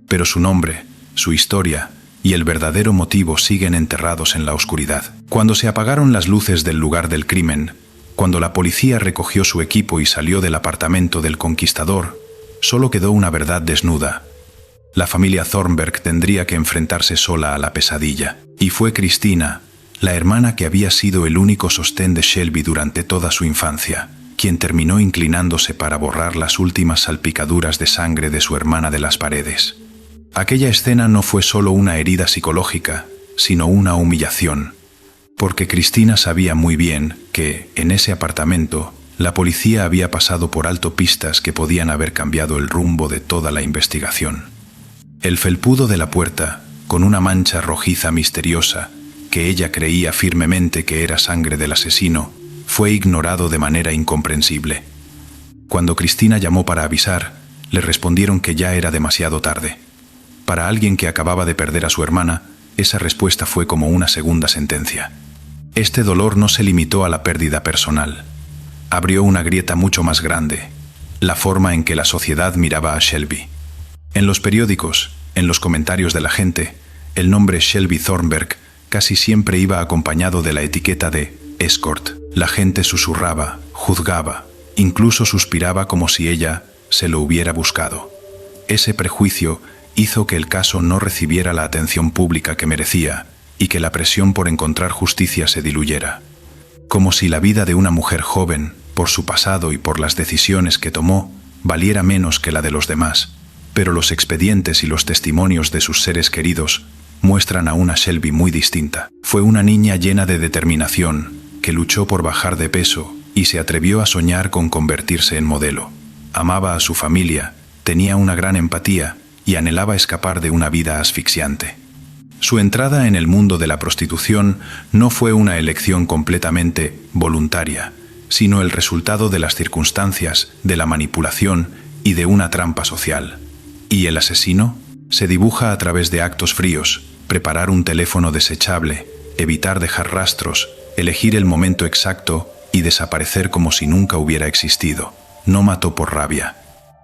Pero su nombre, su historia y el verdadero motivo siguen enterrados en la oscuridad. Cuando se apagaron las luces del lugar del crimen, cuando la policía recogió su equipo y salió del apartamento del conquistador, solo quedó una verdad desnuda. La familia Thornberg tendría que enfrentarse sola a la pesadilla. Y fue Christina, la hermana que había sido el único sostén de Shelby durante toda su infancia, quien terminó inclinándose para borrar las últimas salpicaduras de sangre de su hermana de las paredes. Aquella escena no fue solo una herida psicológica, sino una humillación, porque Christina sabía muy bien que, en ese apartamento, la policía había pasado por alto pistas que podían haber cambiado el rumbo de toda la investigación. El felpudo de la puerta, con una mancha rojiza misteriosa, que ella creía firmemente que era sangre del asesino, fue ignorado de manera incomprensible. Cuando Christina llamó para avisar, le respondieron que ya era demasiado tarde. Para alguien que acababa de perder a su hermana, esa respuesta fue como una segunda sentencia. Este dolor no se limitó a la pérdida personal. Abrió una grieta mucho más grande, la forma en que la sociedad miraba a Shelby. En los periódicos, en los comentarios de la gente, el nombre Shelby Thornberg casi siempre iba acompañado de la etiqueta de escort. La gente susurraba, juzgaba, incluso suspiraba como si ella se lo hubiera buscado. Ese prejuicio hizo que el caso no recibiera la atención pública que merecía y que la presión por encontrar justicia se diluyera. Como si la vida de una mujer joven, por su pasado y por las decisiones que tomó, valiera menos que la de los demás. Pero los expedientes y los testimonios de sus seres queridos muestran a una Shelby muy distinta. Fue una niña llena de determinación, que luchó por bajar de peso y se atrevió a soñar con convertirse en modelo. Amaba a su familia, tenía una gran empatía y anhelaba escapar de una vida asfixiante. Su entrada en el mundo de la prostitución no fue una elección completamente voluntaria, sino el resultado de las circunstancias, de la manipulación y de una trampa social. ¿Y el asesino? Se dibuja a través de actos fríos: preparar un teléfono desechable, evitar dejar rastros, elegir el momento exacto y desaparecer como si nunca hubiera existido. No mató por rabia,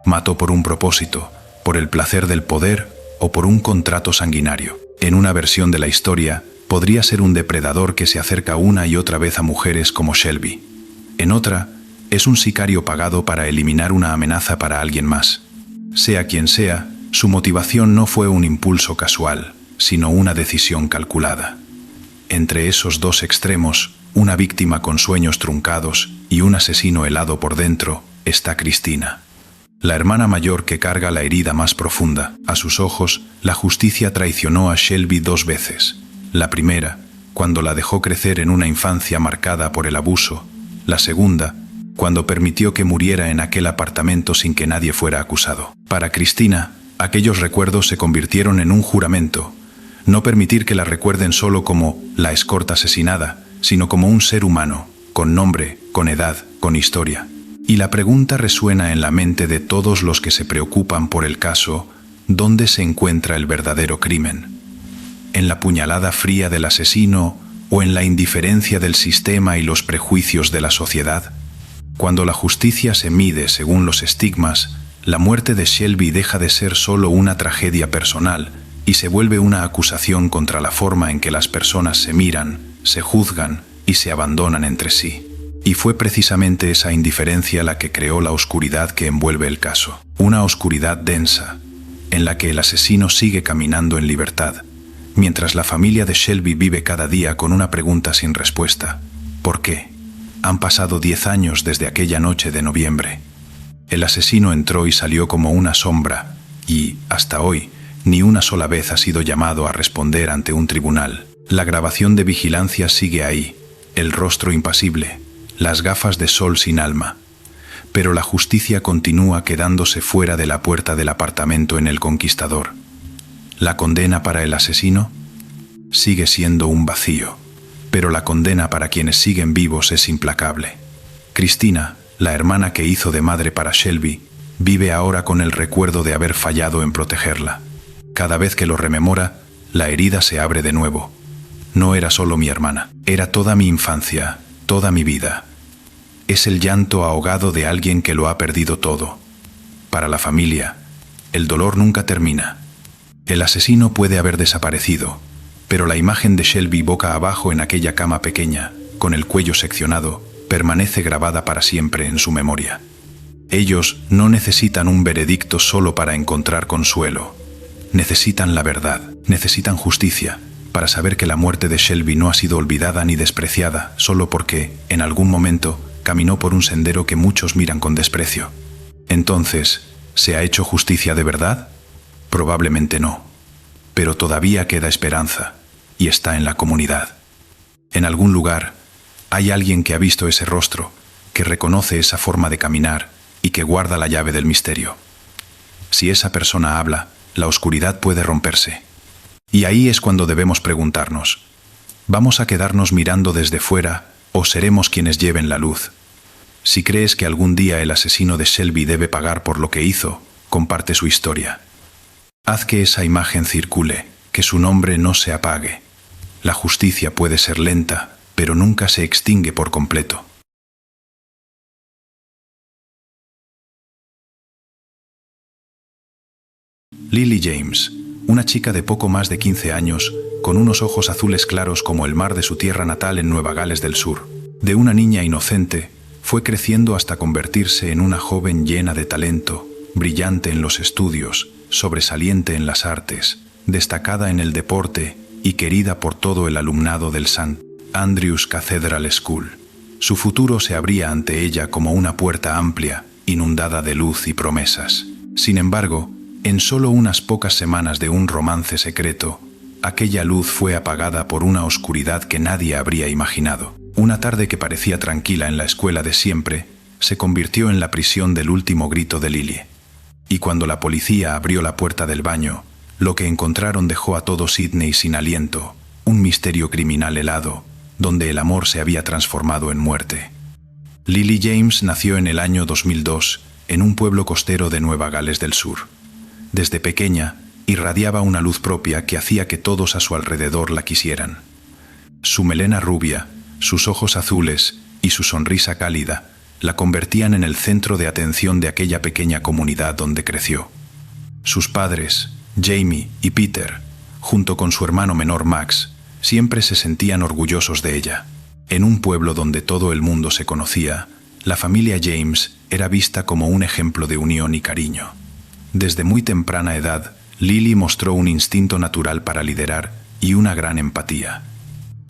mató por un propósito, por el placer del poder o por un contrato sanguinario. En una versión de la historia, podría ser un depredador que se acerca una y otra vez a mujeres como Shelby. En otra, es un sicario pagado para eliminar una amenaza para alguien más. Sea quien sea, su motivación no fue un impulso casual, sino una decisión calculada. Entre esos dos extremos, una víctima con sueños truncados y un asesino helado por dentro, está Christina, la hermana mayor que carga la herida más profunda. A sus ojos, la justicia traicionó a Shelby 2 veces. La primera, cuando la dejó crecer en una infancia marcada por el abuso. La segunda, cuando permitió que muriera en aquel apartamento sin que nadie fuera acusado. Para Christina, aquellos recuerdos se convirtieron en un juramento: no permitir que la recuerden solo como la escort asesinada, sino como un ser humano, con nombre, con edad, con historia. Y la pregunta resuena en la mente de todos los que se preocupan por el caso: ¿dónde se encuentra el verdadero crimen? ¿En la puñalada fría del asesino ¿O en la indiferencia del sistema y los prejuicios de la sociedad? Cuando la justicia se mide según los estigmas, la muerte de Shelby deja de ser solo una tragedia personal y se vuelve una acusación contra la forma en que las personas se miran, se juzgan y se abandonan entre sí. Y fue precisamente esa indiferencia la que creó la oscuridad que envuelve el caso. Una oscuridad densa, en la que el asesino sigue caminando en libertad, mientras la familia de Shelby vive cada día con una pregunta sin respuesta. ¿Por qué? Han pasado 10 años desde aquella noche de noviembre. El asesino entró y salió como una sombra, y, hasta hoy, ni una sola vez ha sido llamado a responder ante un tribunal. La grabación de vigilancia sigue ahí, el rostro impasible, las gafas de sol sin alma. Pero la justicia continúa quedándose fuera de la puerta del apartamento en El Conquistador. ¿La condena para el asesino? Sigue siendo un vacío, pero la condena para quienes siguen vivos es implacable. Cristina, la hermana que hizo de madre para Shelby, vive ahora con el recuerdo de haber fallado en protegerla. Cada vez que lo rememora, la herida se abre de nuevo. No era solo mi hermana, era toda mi infancia, toda mi vida. Es el llanto ahogado de alguien que lo ha perdido todo. Para la familia, el dolor nunca termina. El asesino puede haber desaparecido, pero la imagen de Shelby boca abajo en aquella cama pequeña, con el cuello seccionado, permanece grabada para siempre en su memoria. Ellos no necesitan un veredicto solo para encontrar consuelo. Necesitan la verdad, necesitan justicia, para saber que la muerte de Shelby no ha sido olvidada ni despreciada solo porque, en algún momento, caminó por un sendero que muchos miran con desprecio. Entonces, ¿se ha hecho justicia de verdad? Probablemente no. Pero todavía queda esperanza, y está en la comunidad. En algún lugar, hay alguien que ha visto ese rostro, que reconoce esa forma de caminar y que guarda la llave del misterio. Si esa persona habla, la oscuridad puede romperse. Y ahí es cuando debemos preguntarnos, ¿vamos a quedarnos mirando desde fuera o seremos quienes lleven la luz? Si crees que algún día el asesino de Shelby debe pagar por lo que hizo, comparte su historia. Haz que esa imagen circule, que su nombre no se apague. La justicia puede ser lenta, pero nunca se extingue por completo. Lily James, una chica de poco más de 15 años, con unos ojos azules claros como el mar de su tierra natal en Nueva Gales del Sur. De una niña inocente, fue creciendo hasta convertirse en una joven llena de talento, brillante en los estudios, sobresaliente en las artes, destacada en el deporte y querida por todo el alumnado del St. Andrews Cathedral School. Su futuro se abría ante ella como una puerta amplia, inundada de luz y promesas. Sin embargo, en solo unas pocas semanas de un romance secreto, aquella luz fue apagada por una oscuridad que nadie habría imaginado. Una tarde que parecía tranquila en la escuela de siempre, se convirtió en la prisión del último grito de Lily. Y cuando la policía abrió la puerta del baño, lo que encontraron dejó a todo Sydney sin aliento, un misterio criminal helado, donde el amor se había transformado en muerte. Lily James nació en el año 2002, en un pueblo costero de Nueva Gales del Sur. Desde pequeña, irradiaba una luz propia que hacía que todos a su alrededor la quisieran. Su melena rubia, sus ojos azules y su sonrisa cálida la convertían en el centro de atención de aquella pequeña comunidad donde creció. Sus padres, Jamie y Peter, junto con su hermano menor Max, siempre se sentían orgullosos de ella. En un pueblo donde todo el mundo se conocía, la familia James era vista como un ejemplo de unión y cariño. Desde muy temprana edad, Lily mostró un instinto natural para liderar y una gran empatía.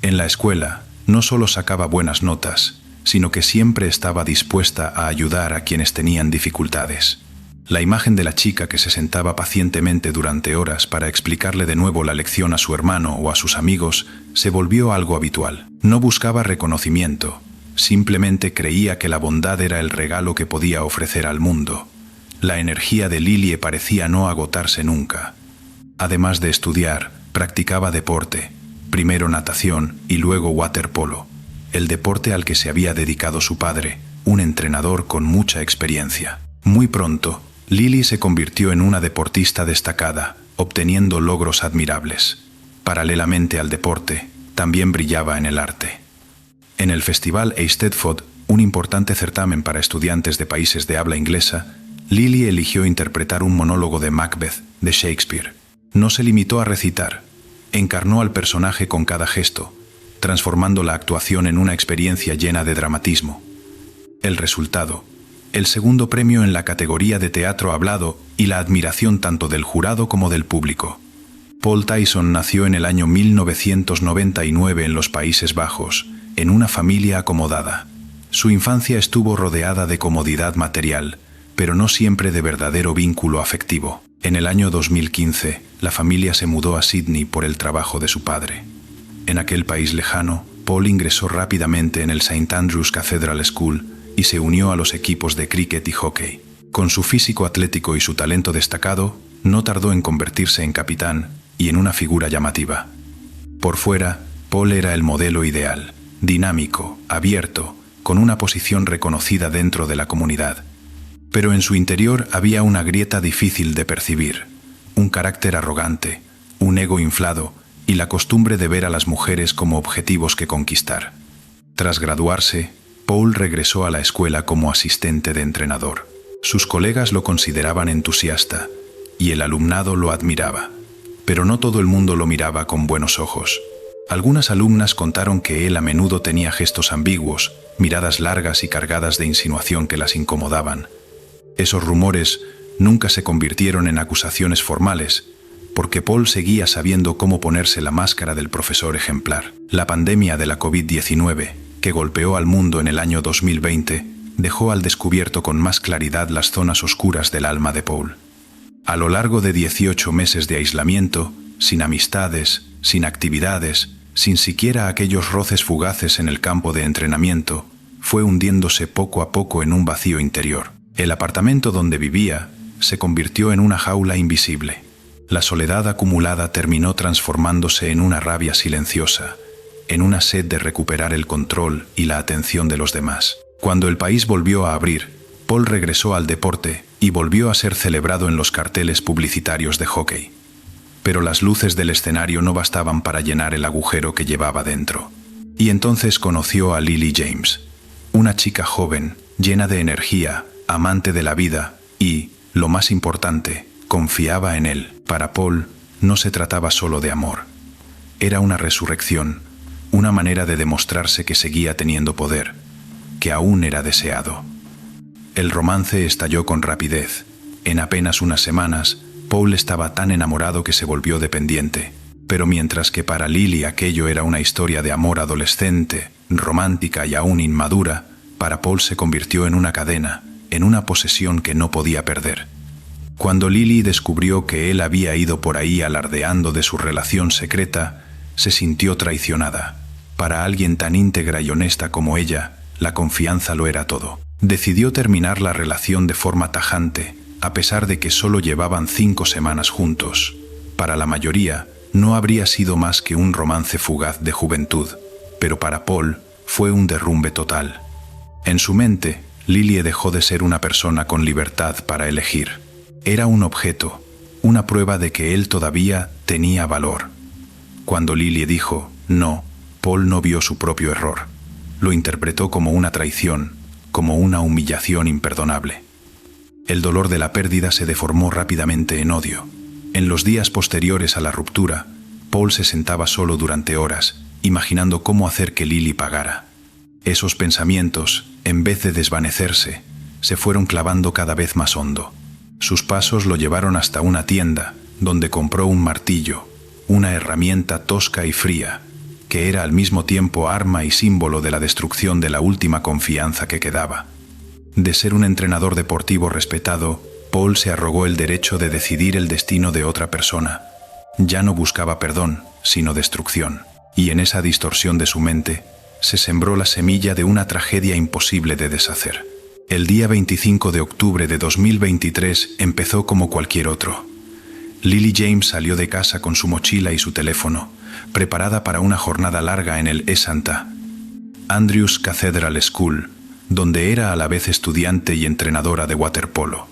En la escuela, no solo sacaba buenas notas, sino que siempre estaba dispuesta a ayudar a quienes tenían dificultades. La imagen de la chica que se sentaba pacientemente durante horas para explicarle de nuevo la lección a su hermano o a sus amigos se volvió algo habitual. No buscaba reconocimiento, simplemente creía que la bondad era el regalo que podía ofrecer al mundo. La energía de Lily parecía no agotarse nunca. Además de estudiar, practicaba deporte, primero natación y luego waterpolo, el deporte al que se había dedicado su padre, un entrenador con mucha experiencia. Muy pronto, Lily se convirtió en una deportista destacada, obteniendo logros admirables. Paralelamente al deporte, también brillaba en el arte. En el Festival Eisteddfod, un importante certamen para estudiantes de países de habla inglesa, Lily eligió interpretar un monólogo de Macbeth de Shakespeare. No se limitó a recitar, encarnó al personaje con cada gesto, transformando la actuación en una experiencia llena de dramatismo. El resultado, el segundo premio en la categoría de teatro hablado y la admiración tanto del jurado como del público. Paul Tyson nació en el año 1999 en los Países Bajos, en una familia acomodada. Su infancia estuvo rodeada de comodidad material, pero no siempre de verdadero vínculo afectivo. En el año 2015, la familia se mudó a Sydney por el trabajo de su padre. En aquel país lejano, Paul ingresó rápidamente en el St. Andrew's Cathedral School y se unió a los equipos de cricket y hockey. Con su físico atlético y su talento destacado, no tardó en convertirse en capitán y en una figura llamativa. Por fuera, Paul era el modelo ideal, dinámico, abierto, con una posición reconocida dentro de la comunidad. Pero en su interior había una grieta difícil de percibir, un carácter arrogante, un ego inflado y la costumbre de ver a las mujeres como objetivos que conquistar. Tras graduarse, Paul regresó a la escuela como asistente de entrenador. Sus colegas lo consideraban entusiasta y el alumnado lo admiraba. Pero no todo el mundo lo miraba con buenos ojos. Algunas alumnas contaron que él a menudo tenía gestos ambiguos, miradas largas y cargadas de insinuación que las incomodaban. Esos rumores nunca se convirtieron en acusaciones formales, porque Paul seguía sabiendo cómo ponerse la máscara del profesor ejemplar. La pandemia de la COVID-19, que golpeó al mundo en el año 2020, dejó al descubierto con más claridad las zonas oscuras del alma de Paul. A lo largo de 18 meses de aislamiento, sin amistades, sin actividades, sin siquiera aquellos roces fugaces en el campo de entrenamiento, fue hundiéndose poco a poco en un vacío interior. El apartamento donde vivía se convirtió en una jaula invisible. La soledad acumulada terminó transformándose en una rabia silenciosa, en una sed de recuperar el control y la atención de los demás. Cuando el país volvió a abrir, Paul regresó al deporte y volvió a ser celebrado en los carteles publicitarios de hockey. Pero las luces del escenario no bastaban para llenar el agujero que llevaba dentro. Y entonces conoció a Lily James, una chica joven, llena de energía, amante de la vida y, lo más importante, confiaba en él. Para Paul, no se trataba solo de amor. Era una resurrección, una manera de demostrarse que seguía teniendo poder, que aún era deseado. El romance estalló con rapidez. En apenas unas semanas, Paul estaba tan enamorado que se volvió dependiente. Pero mientras que para Lily aquello era una historia de amor adolescente, romántica y aún inmadura, para Paul se convirtió en una cadena, en una posesión que no podía perder. Cuando Lily descubrió que él había ido por ahí alardeando de su relación secreta, se sintió traicionada. Para alguien tan íntegra y honesta como ella, la confianza lo era todo. Decidió terminar la relación de forma tajante, a pesar de que solo llevaban 5 semanas juntos. Para la mayoría, no habría sido más que un romance fugaz de juventud, pero para Paul fue un derrumbe total. En su mente, Lily dejó de ser una persona con libertad para elegir. Era un objeto, una prueba de que él todavía tenía valor. Cuando Lily dijo no, Paul no vio su propio error. Lo interpretó como una traición, como una humillación imperdonable. El dolor de la pérdida se deformó rápidamente en odio. En los días posteriores a la ruptura, Paul se sentaba solo durante horas, imaginando cómo hacer que Lily pagara. Esos pensamientos, en vez de desvanecerse, se fueron clavando cada vez más hondo. Sus pasos lo llevaron hasta una tienda, donde compró un martillo, una herramienta tosca y fría, que era al mismo tiempo arma y símbolo de la destrucción de la última confianza que quedaba. De ser un entrenador deportivo respetado, Paul se arrogó el derecho de decidir el destino de otra persona. Ya no buscaba perdón, sino destrucción. Y en esa distorsión de su mente, se sembró la semilla de una tragedia imposible de deshacer. El día 25 de octubre de 2023 empezó como cualquier otro. Lily James salió de casa con su mochila y su teléfono, preparada para una jornada larga en el St. Andrew's Cathedral School, donde era a la vez estudiante y entrenadora de waterpolo.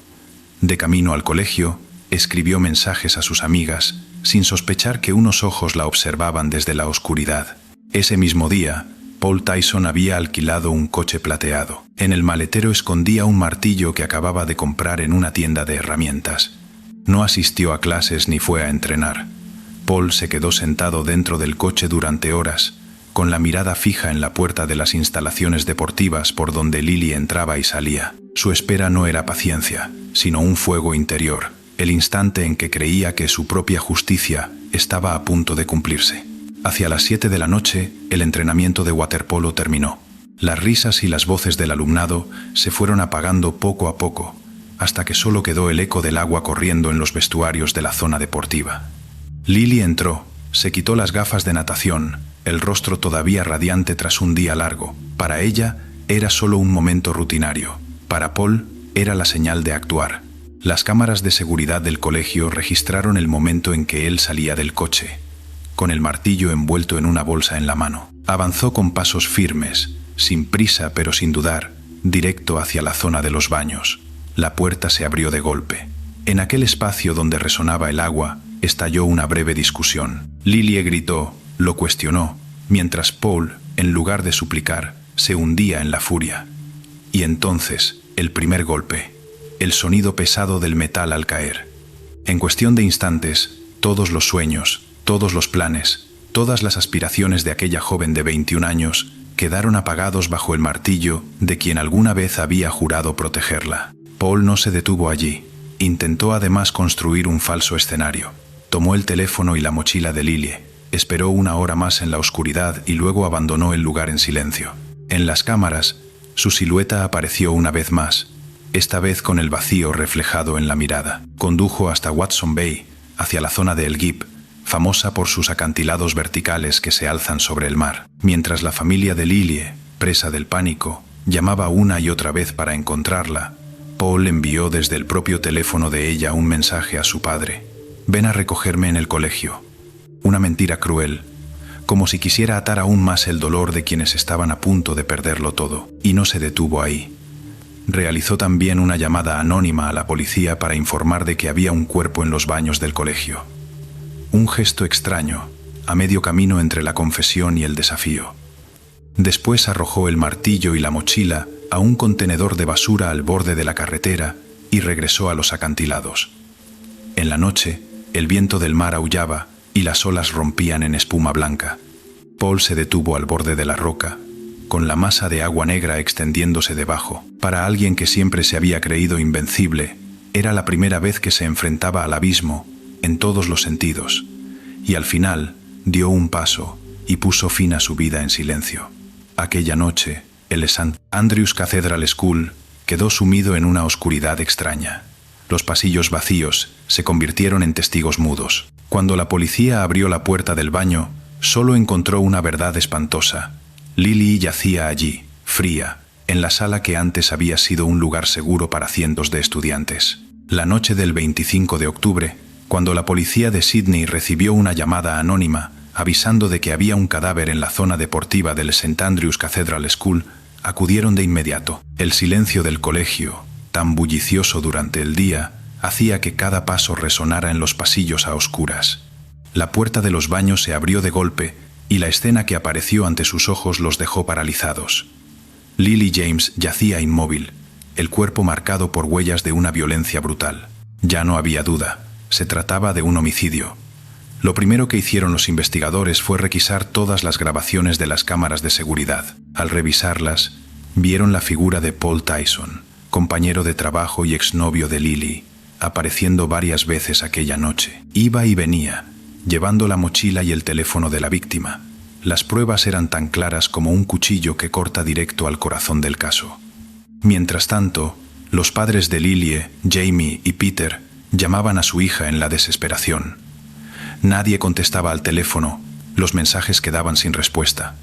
De camino al colegio, escribió mensajes a sus amigas, sin sospechar que unos ojos la observaban desde la oscuridad. Ese mismo día, Paul Tyson había alquilado un coche plateado. En el maletero escondía un martillo que acababa de comprar en una tienda de herramientas. No asistió a clases ni fue a entrenar. Paul se quedó sentado dentro del coche durante horas, con la mirada fija en la puerta de las instalaciones deportivas por donde Lily entraba y salía. Su espera no era paciencia, sino un fuego interior, el instante en que creía que su propia justicia estaba a punto de cumplirse. Hacia las 7 de la noche, el entrenamiento de waterpolo terminó. Las risas y las voces del alumnado se fueron apagando poco a poco, hasta que solo quedó el eco del agua corriendo en los vestuarios de la zona deportiva. Lily entró, se quitó las gafas de natación, el rostro todavía radiante tras un día largo. Para ella, era solo un momento rutinario. Para Paul, era la señal de actuar. Las cámaras de seguridad del colegio registraron el momento en que él salía del coche, con el martillo envuelto en una bolsa en la mano. Avanzó con pasos firmes, sin prisa pero sin dudar, directo hacia la zona de los baños. La puerta se abrió de golpe. En aquel espacio donde resonaba el agua, estalló una breve discusión. Lily gritó, lo cuestionó, mientras Paul, en lugar de suplicar, se hundía en la furia. Y entonces, el primer golpe, el sonido pesado del metal al caer. En cuestión de instantes, todos los sueños, todos los planes, todas las aspiraciones de aquella joven de 21 años quedaron apagados bajo el martillo de quien alguna vez había jurado protegerla. Paul no se detuvo allí. Intentó además construir un falso escenario. Tomó el teléfono y la mochila de Lily, esperó una hora más en la oscuridad y luego abandonó el lugar en silencio. En las cámaras, su silueta apareció una vez más, esta vez con el vacío reflejado en la mirada. Condujo hasta Watson Bay, hacia la zona de El Gib, famosa por sus acantilados verticales que se alzan sobre el mar. Mientras la familia de Lily, presa del pánico, llamaba una y otra vez para encontrarla, Paul envió desde el propio teléfono de ella un mensaje a su padre. «Ven a recogerme en el colegio». Una mentira cruel, como si quisiera atar aún más el dolor de quienes estaban a punto de perderlo todo. Y no se detuvo ahí. Realizó también una llamada anónima a la policía para informar de que había un cuerpo en los baños del colegio. Un gesto extraño, a medio camino entre la confesión y el desafío. Después arrojó el martillo y la mochila a un contenedor de basura al borde de la carretera y regresó a los acantilados. En la noche, el viento del mar aullaba y las olas rompían en espuma blanca. Paul se detuvo al borde de la roca, con la masa de agua negra extendiéndose debajo. Para alguien que siempre se había creído invencible, era la primera vez que se enfrentaba al abismo, en todos los sentidos, y al final dio un paso y puso fin a su vida en silencio. Aquella noche, el St. Andrews Cathedral School quedó sumido en una oscuridad extraña. Los pasillos vacíos se convirtieron en testigos mudos. Cuando la policía abrió la puerta del baño, solo encontró una verdad espantosa. Lily yacía allí, fría, en la sala que antes había sido un lugar seguro para cientos de estudiantes. La noche del 25 de octubre, cuando la policía de Sydney recibió una llamada anónima avisando de que había un cadáver en la zona deportiva del St. Andrews Cathedral School, acudieron de inmediato. El silencio del colegio, tan bullicioso durante el día, hacía que cada paso resonara en los pasillos a oscuras. La puerta de los baños se abrió de golpe y la escena que apareció ante sus ojos los dejó paralizados. Lily James yacía inmóvil, el cuerpo marcado por huellas de una violencia brutal. Ya no había duda, se trataba de un homicidio. Lo primero que hicieron los investigadores fue requisar todas las grabaciones de las cámaras de seguridad. Al revisarlas, vieron la figura de Paul Tyson, compañero de trabajo y exnovio de Lily, apareciendo varias veces aquella noche. Iba y venía, llevando la mochila y el teléfono de la víctima. Las pruebas eran tan claras como un cuchillo que corta directo al corazón del caso. Mientras tanto, los padres de Lily, Jamie y Peter, llamaban a su hija en la desesperación. Nadie contestaba al teléfono, los mensajes quedaban sin respuesta.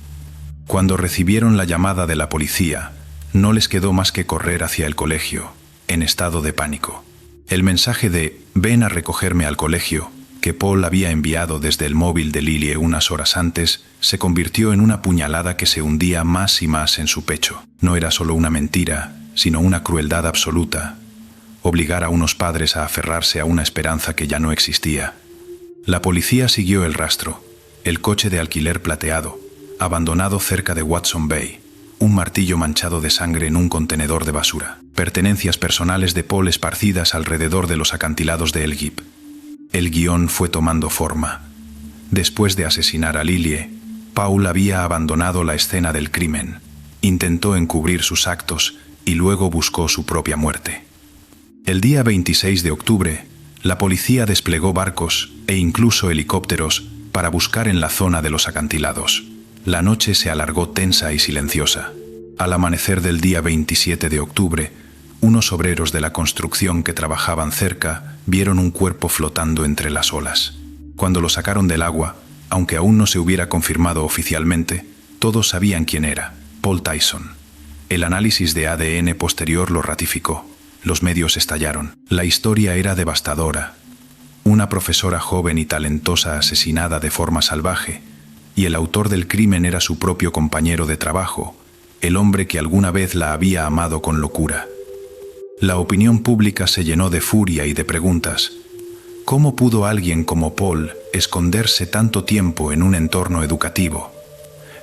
Cuando recibieron la llamada de la policía, no les quedó más que correr hacia el colegio, en estado de pánico. El mensaje de «ven a recogerme al colegio», que Paul había enviado desde el móvil de Lily unas horas antes, se convirtió en una puñalada que se hundía más y más en su pecho. No era solo una mentira, sino una crueldad absoluta. Obligar a unos padres a aferrarse a una esperanza que ya no existía. La policía siguió el rastro, el coche de alquiler plateado, abandonado cerca de Watson Bay, un martillo manchado de sangre en un contenedor de basura, pertenencias personales de Paul esparcidas alrededor de los acantilados de El Gib. El guión fue tomando forma. Después de asesinar a Lilie, Paul había abandonado la escena del crimen, intentó encubrir sus actos y luego buscó su propia muerte. El día 26 de octubre, la policía desplegó barcos e incluso helicópteros para buscar en la zona de los acantilados. La noche se alargó tensa y silenciosa. Al amanecer del día 27 de octubre, unos obreros de la construcción que trabajaban cerca vieron un cuerpo flotando entre las olas. Cuando lo sacaron del agua, aunque aún no se hubiera confirmado oficialmente, todos sabían quién era: Paul Tyson. El análisis de ADN posterior lo ratificó. Los medios estallaron. La historia era devastadora. Una profesora joven y talentosa asesinada de forma salvaje, y el autor del crimen era su propio compañero de trabajo, el hombre que alguna vez la había amado con locura. La opinión pública se llenó de furia y de preguntas. ¿Cómo pudo alguien como Paul esconderse tanto tiempo en un entorno educativo?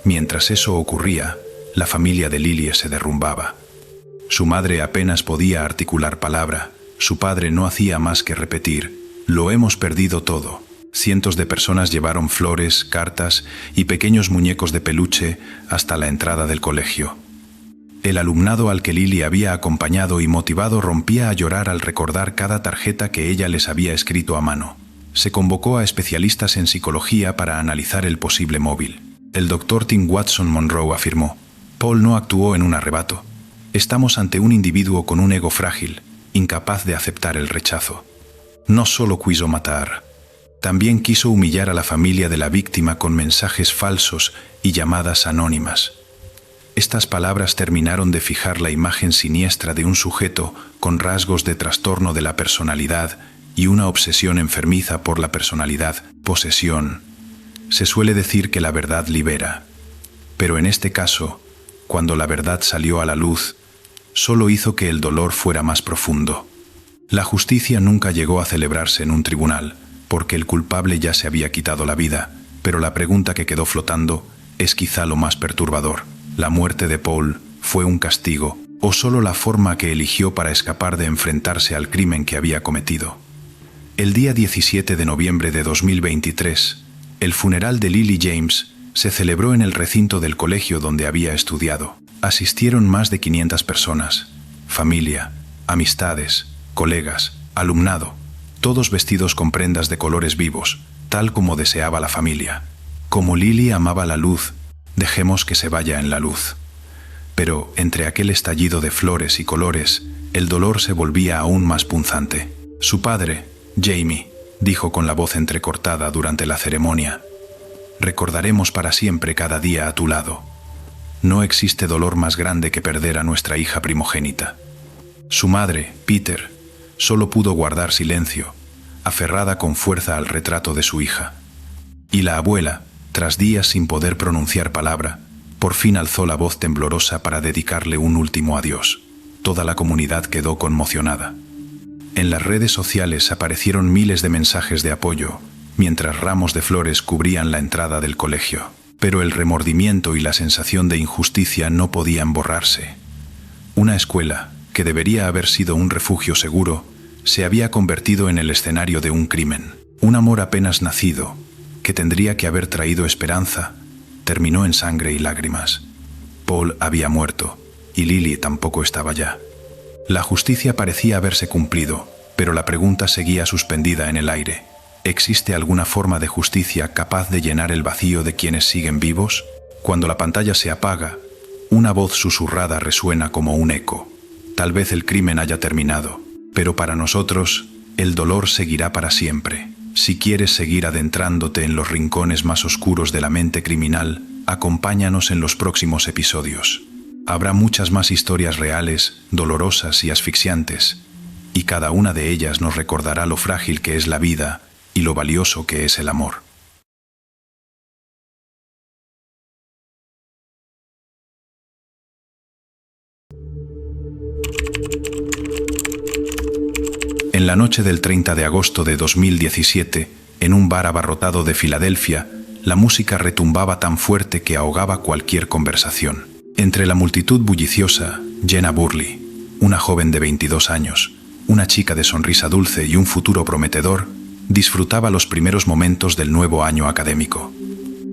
Mientras eso ocurría, la familia de Lilie se derrumbaba. Su madre apenas podía articular palabra, su padre no hacía más que repetir: «Lo hemos perdido todo». Cientos de personas llevaron flores, cartas y pequeños muñecos de peluche hasta la entrada del colegio. El alumnado al que Lilie había acompañado y motivado rompía a llorar al recordar cada tarjeta que ella les había escrito a mano. Se convocó a especialistas en psicología para analizar el posible móvil. El doctor Tim Watson Monroe afirmó: «Paul no actuó en un arrebato. Estamos ante un individuo con un ego frágil, incapaz de aceptar el rechazo. No solo quiso matar, también quiso humillar a la familia de la víctima con mensajes falsos y llamadas anónimas». Estas palabras terminaron de fijar la imagen siniestra de un sujeto con rasgos de trastorno de la personalidad y una obsesión enfermiza por la personalidad, posesión. Se suele decir que la verdad libera, pero en este caso, cuando la verdad salió a la luz, solo hizo que el dolor fuera más profundo. La justicia nunca llegó a celebrarse en un tribunal, porque el culpable ya se había quitado la vida, pero la pregunta que quedó flotando es quizá lo más perturbador. ¿La muerte de Paul fue un castigo o solo la forma que eligió para escapar de enfrentarse al crimen que había cometido? El día 17 de noviembre de 2023, el funeral de Lily James se celebró en el recinto del colegio donde había estudiado. Asistieron más de 500 personas, familia, amistades, colegas, alumnado, todos vestidos con prendas de colores vivos, tal como deseaba la familia. Como Lily amaba la luz, dejemos que se vaya en la luz. Pero entre aquel estallido de flores y colores, el dolor se volvía aún más punzante. Su padre, Jamie, dijo con la voz entrecortada durante la ceremonia: «Recordaremos para siempre cada día a tu lado. No existe dolor más grande que perder a nuestra hija primogénita». Su madre, Peter, solo pudo guardar silencio, aferrada con fuerza al retrato de su hija. Y la abuela, tras días sin poder pronunciar palabra, por fin alzó la voz temblorosa para dedicarle un último adiós. Toda la comunidad quedó conmocionada. En las redes sociales aparecieron miles de mensajes de apoyo, mientras ramos de flores cubrían la entrada del colegio. Pero el remordimiento y la sensación de injusticia no podían borrarse. Una escuela, que debería haber sido un refugio seguro, se había convertido en el escenario de un crimen. Un amor apenas nacido, que tendría que haber traído esperanza, terminó en sangre y lágrimas. Paul había muerto, y Lily tampoco estaba ya. La justicia parecía haberse cumplido, pero la pregunta seguía suspendida en el aire. ¿Existe alguna forma de justicia capaz de llenar el vacío de quienes siguen vivos? Cuando la pantalla se apaga, una voz susurrada resuena como un eco. Tal vez el crimen haya terminado, pero para nosotros, el dolor seguirá para siempre. Si quieres seguir adentrándote en los rincones más oscuros de la mente criminal, acompáñanos en los próximos episodios. Habrá muchas más historias reales, dolorosas y asfixiantes, y cada una de ellas nos recordará lo frágil que es la vida y lo valioso que es el amor. En la noche del 30 de agosto de 2017, en un bar abarrotado de Filadelfia, la música retumbaba tan fuerte que ahogaba cualquier conversación. Entre la multitud bulliciosa, Jenna Burley, una joven de 22 años, una chica de sonrisa dulce y un futuro prometedor, disfrutaba los primeros momentos del nuevo año académico.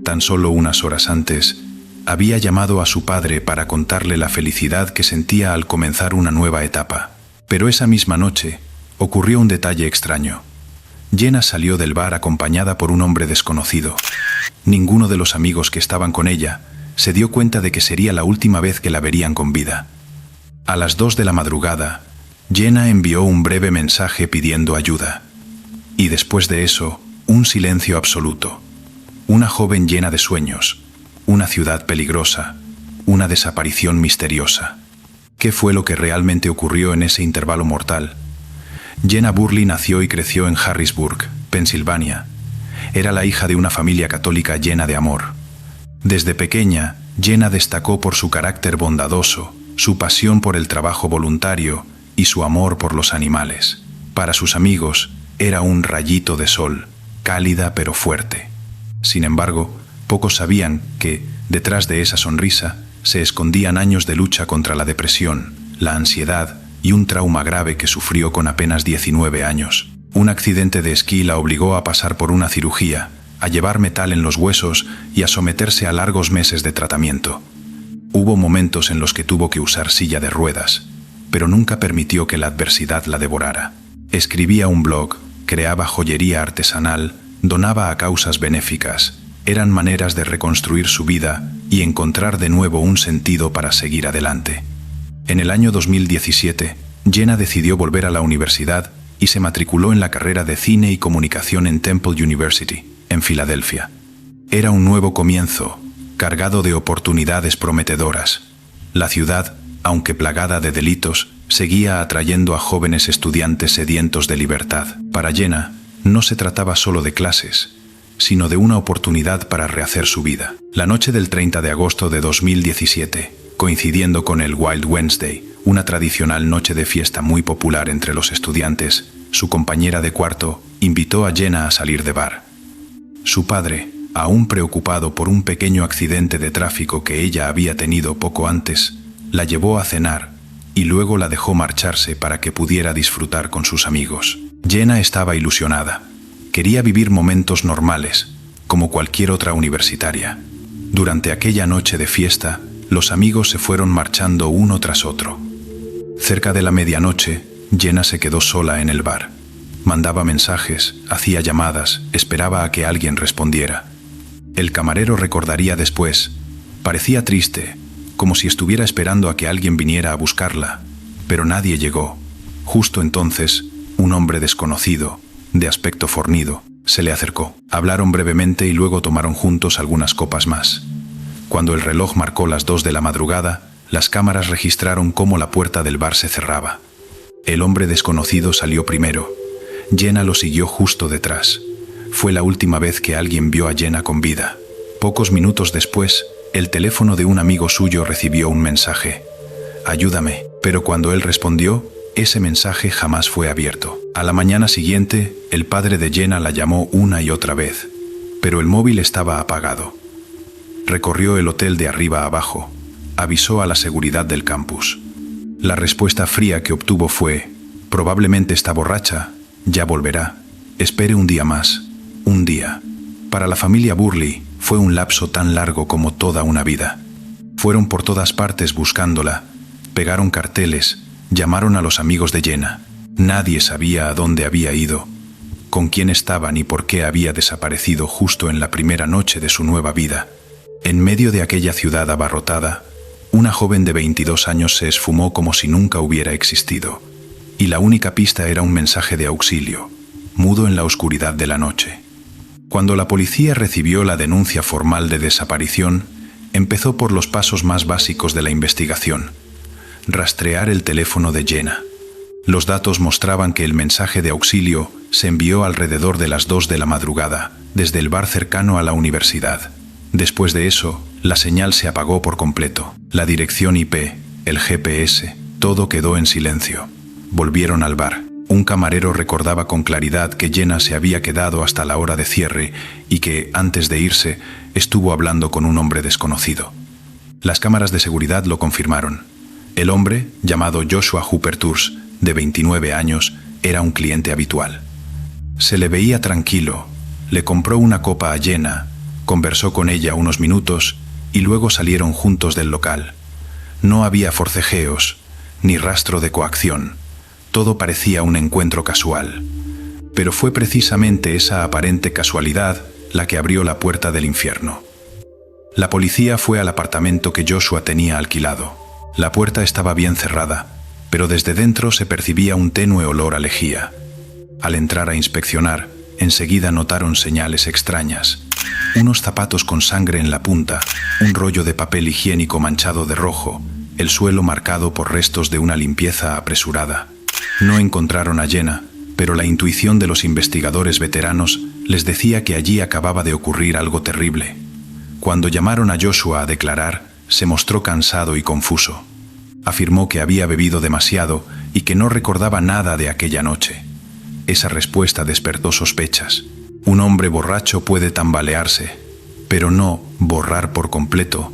Tan solo unas horas antes, había llamado a su padre para contarle la felicidad que sentía al comenzar una nueva etapa. Pero esa misma noche, ocurrió un detalle extraño. Jenna salió del bar acompañada por un hombre desconocido. Ninguno de los amigos que estaban con ella se dio cuenta de que sería la última vez que la verían con vida. A las 2 de la madrugada, Jenna envió un breve mensaje pidiendo ayuda. Y después de eso, un silencio absoluto. Una joven llena de sueños, una ciudad peligrosa, una desaparición misteriosa. ¿Qué fue lo que realmente ocurrió en ese intervalo mortal? Jenna Burley nació y creció en Harrisburg, Pensilvania. Era la hija de una familia católica llena de amor. Desde pequeña, Jenna destacó por su carácter bondadoso, su pasión por el trabajo voluntario y su amor por los animales. Para sus amigos, era un rayito de sol, cálida pero fuerte. Sin embargo, pocos sabían que, detrás de esa sonrisa, se escondían años de lucha contra la depresión, la ansiedad y un trauma grave que sufrió con apenas 19 años. Un accidente de esquí la obligó a pasar por una cirugía, a llevar metal en los huesos y a someterse a largos meses de tratamiento. Hubo momentos en los que tuvo que usar silla de ruedas, pero nunca permitió que la adversidad la devorara. Escribía un blog, creaba joyería artesanal, donaba a causas benéficas. Eran maneras de reconstruir su vida y encontrar de nuevo un sentido para seguir adelante. En el año 2017, Jenna decidió volver a la universidad y se matriculó en la carrera de Cine y Comunicación en Temple University, en Filadelfia. Era un nuevo comienzo, cargado de oportunidades prometedoras. La ciudad, aunque plagada de delitos, seguía atrayendo a jóvenes estudiantes sedientos de libertad. Para Jenna, no se trataba solo de clases, sino de una oportunidad para rehacer su vida. La noche del 30 de agosto de 2017, coincidiendo con el Wild Wednesday, una tradicional noche de fiesta muy popular entre los estudiantes, su compañera de cuarto invitó a Jenna a salir de bar. Su padre, aún preocupado por un pequeño accidente de tráfico que ella había tenido poco antes, la llevó a cenar y luego la dejó marcharse para que pudiera disfrutar con sus amigos. Jenna estaba ilusionada. Quería vivir momentos normales, como cualquier otra universitaria. Durante aquella noche de fiesta, los amigos se fueron marchando uno tras otro. Cerca de la medianoche, Jenna se quedó sola en el bar. Mandaba mensajes, hacía llamadas, esperaba a que alguien respondiera. El camarero recordaría después. Parecía triste, como si estuviera esperando a que alguien viniera a buscarla, pero nadie llegó. Justo entonces, un hombre desconocido, de aspecto fornido, se le acercó. Hablaron brevemente y luego tomaron juntos algunas copas más. Cuando el reloj marcó las 2 de la madrugada, las cámaras registraron cómo la puerta del bar se cerraba. El hombre desconocido salió primero. Jenna lo siguió justo detrás. Fue la última vez que alguien vio a Jenna con vida. Pocos minutos después, el teléfono de un amigo suyo recibió un mensaje. «Ayúdame», pero cuando él respondió, ese mensaje jamás fue abierto. A la mañana siguiente, el padre de Jenna la llamó una y otra vez, pero el móvil estaba apagado. Recorrió el hotel de arriba a abajo, avisó a la seguridad del campus. La respuesta fría que obtuvo fue: «Probablemente está borracha, ya volverá, espere un día más, un día». Para la familia Burley fue un lapso tan largo como toda una vida. Fueron por todas partes buscándola, pegaron carteles, llamaron a los amigos de Jenna. Nadie sabía a dónde había ido, con quién estaba ni por qué había desaparecido justo en la primera noche de su nueva vida. En medio de aquella ciudad abarrotada, una joven de 22 años se esfumó como si nunca hubiera existido, y la única pista era un mensaje de auxilio, mudo en la oscuridad de la noche. Cuando la policía recibió la denuncia formal de desaparición, empezó por los pasos más básicos de la investigación: rastrear el teléfono de Jenna. Los datos mostraban que el mensaje de auxilio se envió alrededor de las 2 de la madrugada, desde el bar cercano a la universidad. Después de eso, la señal se apagó por completo. La dirección IP, el GPS, todo quedó en silencio. Volvieron al bar. Un camarero recordaba con claridad que Jenna se había quedado hasta la hora de cierre y que, antes de irse, estuvo hablando con un hombre desconocido. Las cámaras de seguridad lo confirmaron. El hombre, llamado Joshua Hooper Tours, de 29 años, era un cliente habitual. Se le veía tranquilo, le compró una copa a Jenna, conversó con ella unos minutos y luego salieron juntos del local. No había forcejeos, ni rastro de coacción. Todo parecía un encuentro casual. Pero fue precisamente esa aparente casualidad la que abrió la puerta del infierno. La policía fue al apartamento que Joshua tenía alquilado. La puerta estaba bien cerrada, pero desde dentro se percibía un tenue olor a lejía. Al entrar a inspeccionar, enseguida notaron señales extrañas. Unos zapatos con sangre en la punta, un rollo de papel higiénico manchado de rojo, el suelo marcado por restos de una limpieza apresurada. No encontraron a Jenna, pero la intuición de los investigadores veteranos les decía que allí acababa de ocurrir algo terrible. Cuando llamaron a Joshua a declarar, se mostró cansado y confuso. Afirmó que había bebido demasiado y que no recordaba nada de aquella noche. Esa respuesta despertó sospechas. Un hombre borracho puede tambalearse, pero no borrar por completo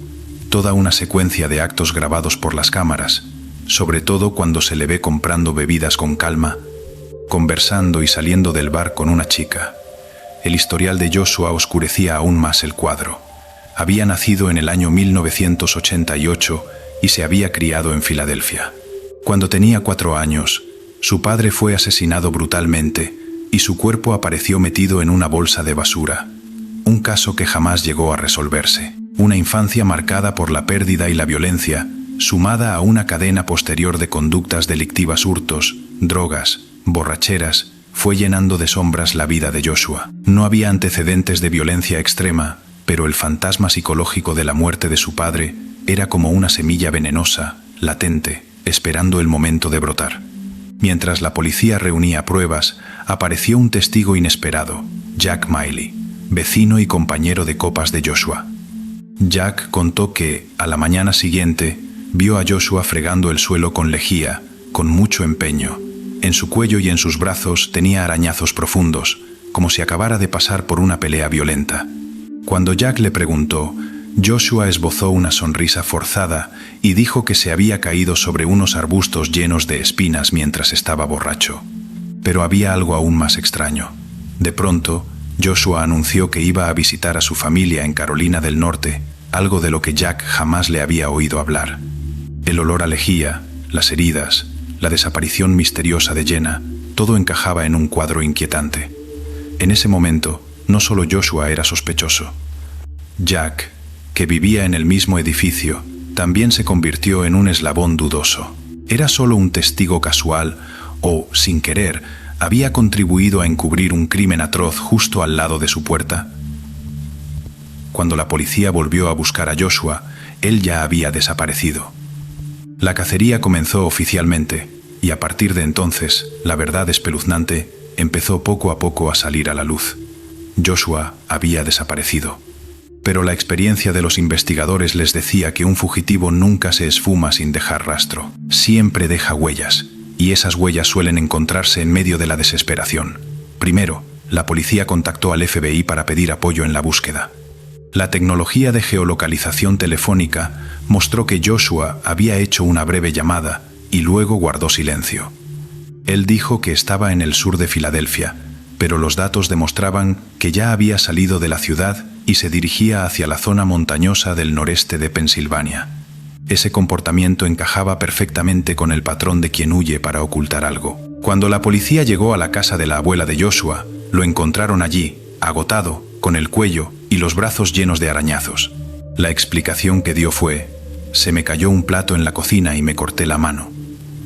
toda una secuencia de actos grabados por las cámaras, sobre todo cuando se le ve comprando bebidas con calma, conversando y saliendo del bar con una chica. El historial de Joshua oscurecía aún más el cuadro. Había nacido en el año 1988 y se había criado en Filadelfia. Cuando tenía 4 años, su padre fue asesinado brutalmente y su cuerpo apareció metido en una bolsa de basura. Un caso que jamás llegó a resolverse. Una infancia marcada por la pérdida y la violencia, sumada a una cadena posterior de conductas delictivas, hurtos, drogas, borracheras, fue llenando de sombras la vida de Joshua. No había antecedentes de violencia extrema, pero el fantasma psicológico de la muerte de su padre era como una semilla venenosa, latente, esperando el momento de brotar. Mientras la policía reunía pruebas, apareció un testigo inesperado, Jack Miley, vecino y compañero de copas de Joshua. Jack contó que, a la mañana siguiente, vio a Joshua fregando el suelo con lejía, con mucho empeño. En su cuello y en sus brazos tenía arañazos profundos, como si acabara de pasar por una pelea violenta. Cuando Jack le preguntó, Joshua esbozó una sonrisa forzada y dijo que se había caído sobre unos arbustos llenos de espinas mientras estaba borracho. Pero había algo aún más extraño. De pronto, Joshua anunció que iba a visitar a su familia en Carolina del Norte, algo de lo que Jack jamás le había oído hablar. El olor a lejía, las heridas, la desaparición misteriosa de Jenna, todo encajaba en un cuadro inquietante. En ese momento, no solo Joshua era sospechoso. Jack, que vivía en el mismo edificio, también se convirtió en un eslabón dudoso. ¿Era solo un testigo casual o, sin querer, había contribuido a encubrir un crimen atroz justo al lado de su puerta? Cuando la policía volvió a buscar a Joshua, él ya había desaparecido. La cacería comenzó oficialmente, y a partir de entonces, la verdad espeluznante empezó poco a poco a salir a la luz. Joshua había desaparecido. Pero la experiencia de los investigadores les decía que un fugitivo nunca se esfuma sin dejar rastro. Siempre deja huellas, y esas huellas suelen encontrarse en medio de la desesperación. Primero, la policía contactó al FBI para pedir apoyo en la búsqueda. La tecnología de geolocalización telefónica mostró que Joshua había hecho una breve llamada y luego guardó silencio. Él dijo que estaba en el sur de Filadelfia, pero los datos demostraban que ya había salido de la ciudad y se dirigía hacia la zona montañosa del noreste de Pensilvania. Ese comportamiento encajaba perfectamente con el patrón de quien huye para ocultar algo. Cuando la policía llegó a la casa de la abuela de Joshua, lo encontraron allí, agotado, con el cuello y los brazos llenos de arañazos. La explicación que dio fue: se me cayó un plato en la cocina y me corté la mano.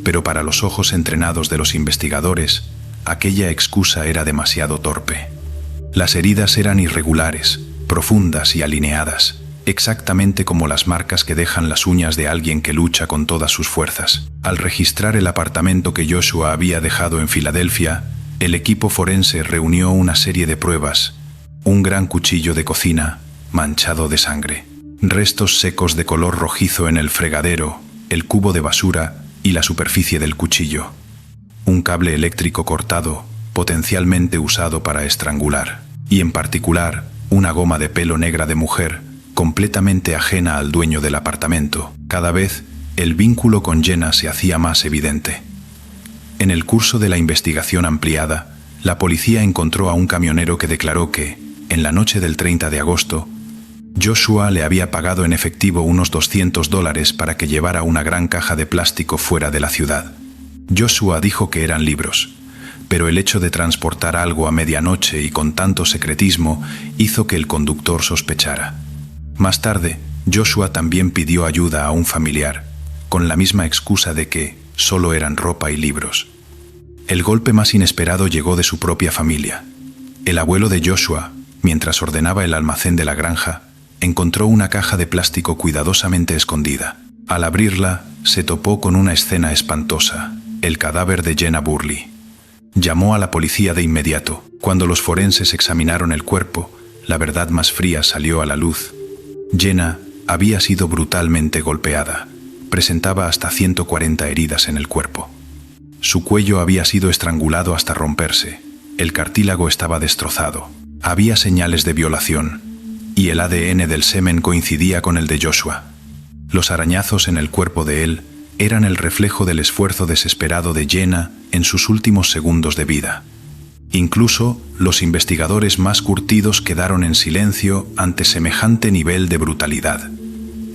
Pero para los ojos entrenados de los investigadores, aquella excusa era demasiado torpe. Las heridas eran irregulares, profundas y alineadas, exactamente como las marcas que dejan las uñas de alguien que lucha con todas sus fuerzas. Al registrar el apartamento que Joshua había dejado en Filadelfia, el equipo forense reunió una serie de pruebas: un gran cuchillo de cocina, manchado de sangre, restos secos de color rojizo en el fregadero, el cubo de basura y la superficie del cuchillo. un cable eléctrico cortado, potencialmente usado para estrangular, y en particular, una goma de pelo negra de mujer, completamente ajena al dueño del apartamento. Cada vez, el vínculo con Jenna se hacía más evidente. En el curso de la investigación ampliada, la policía encontró a un camionero que declaró que, en la noche del 30 de agosto, Joshua le había pagado en efectivo unos $200 para que llevara una gran caja de plástico fuera de la ciudad. Joshua dijo que eran libros, pero el hecho de transportar algo a medianoche y con tanto secretismo hizo que el conductor sospechara. Más tarde, Joshua también pidió ayuda a un familiar, con la misma excusa de que solo eran ropa y libros. El golpe más inesperado llegó de su propia familia. El abuelo de Joshua, mientras ordenaba el almacén de la granja, encontró una caja de plástico cuidadosamente escondida. Al abrirla, se topó con una escena espantosa: el cadáver de Jenna Burley. Llamó a la policía de inmediato. Cuando los forenses examinaron el cuerpo, la verdad más fría salió a la luz. Jenna había sido brutalmente golpeada. Presentaba hasta 140 heridas en el cuerpo. Su cuello había sido estrangulado hasta romperse. El cartílago estaba destrozado. Había señales de violación, y el ADN del semen coincidía con el de Joshua. Los arañazos en el cuerpo de él eran el reflejo del esfuerzo desesperado de Jenna en sus últimos segundos de vida. Incluso los investigadores más curtidos quedaron en silencio ante semejante nivel de brutalidad.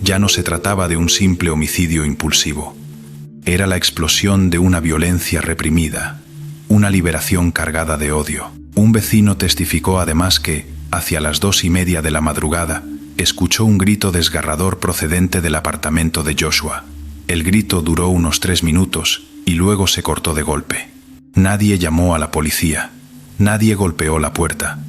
Ya no se trataba de un simple homicidio impulsivo. Era la explosión de una violencia reprimida, una liberación cargada de odio. Un vecino testificó además que, hacia las 2:30 de la madrugada, escuchó un grito desgarrador procedente del apartamento de Joshua. El grito duró unos 3 minutos y luego se cortó de golpe. Nadie llamó a la policía. Nadie golpeó la puerta.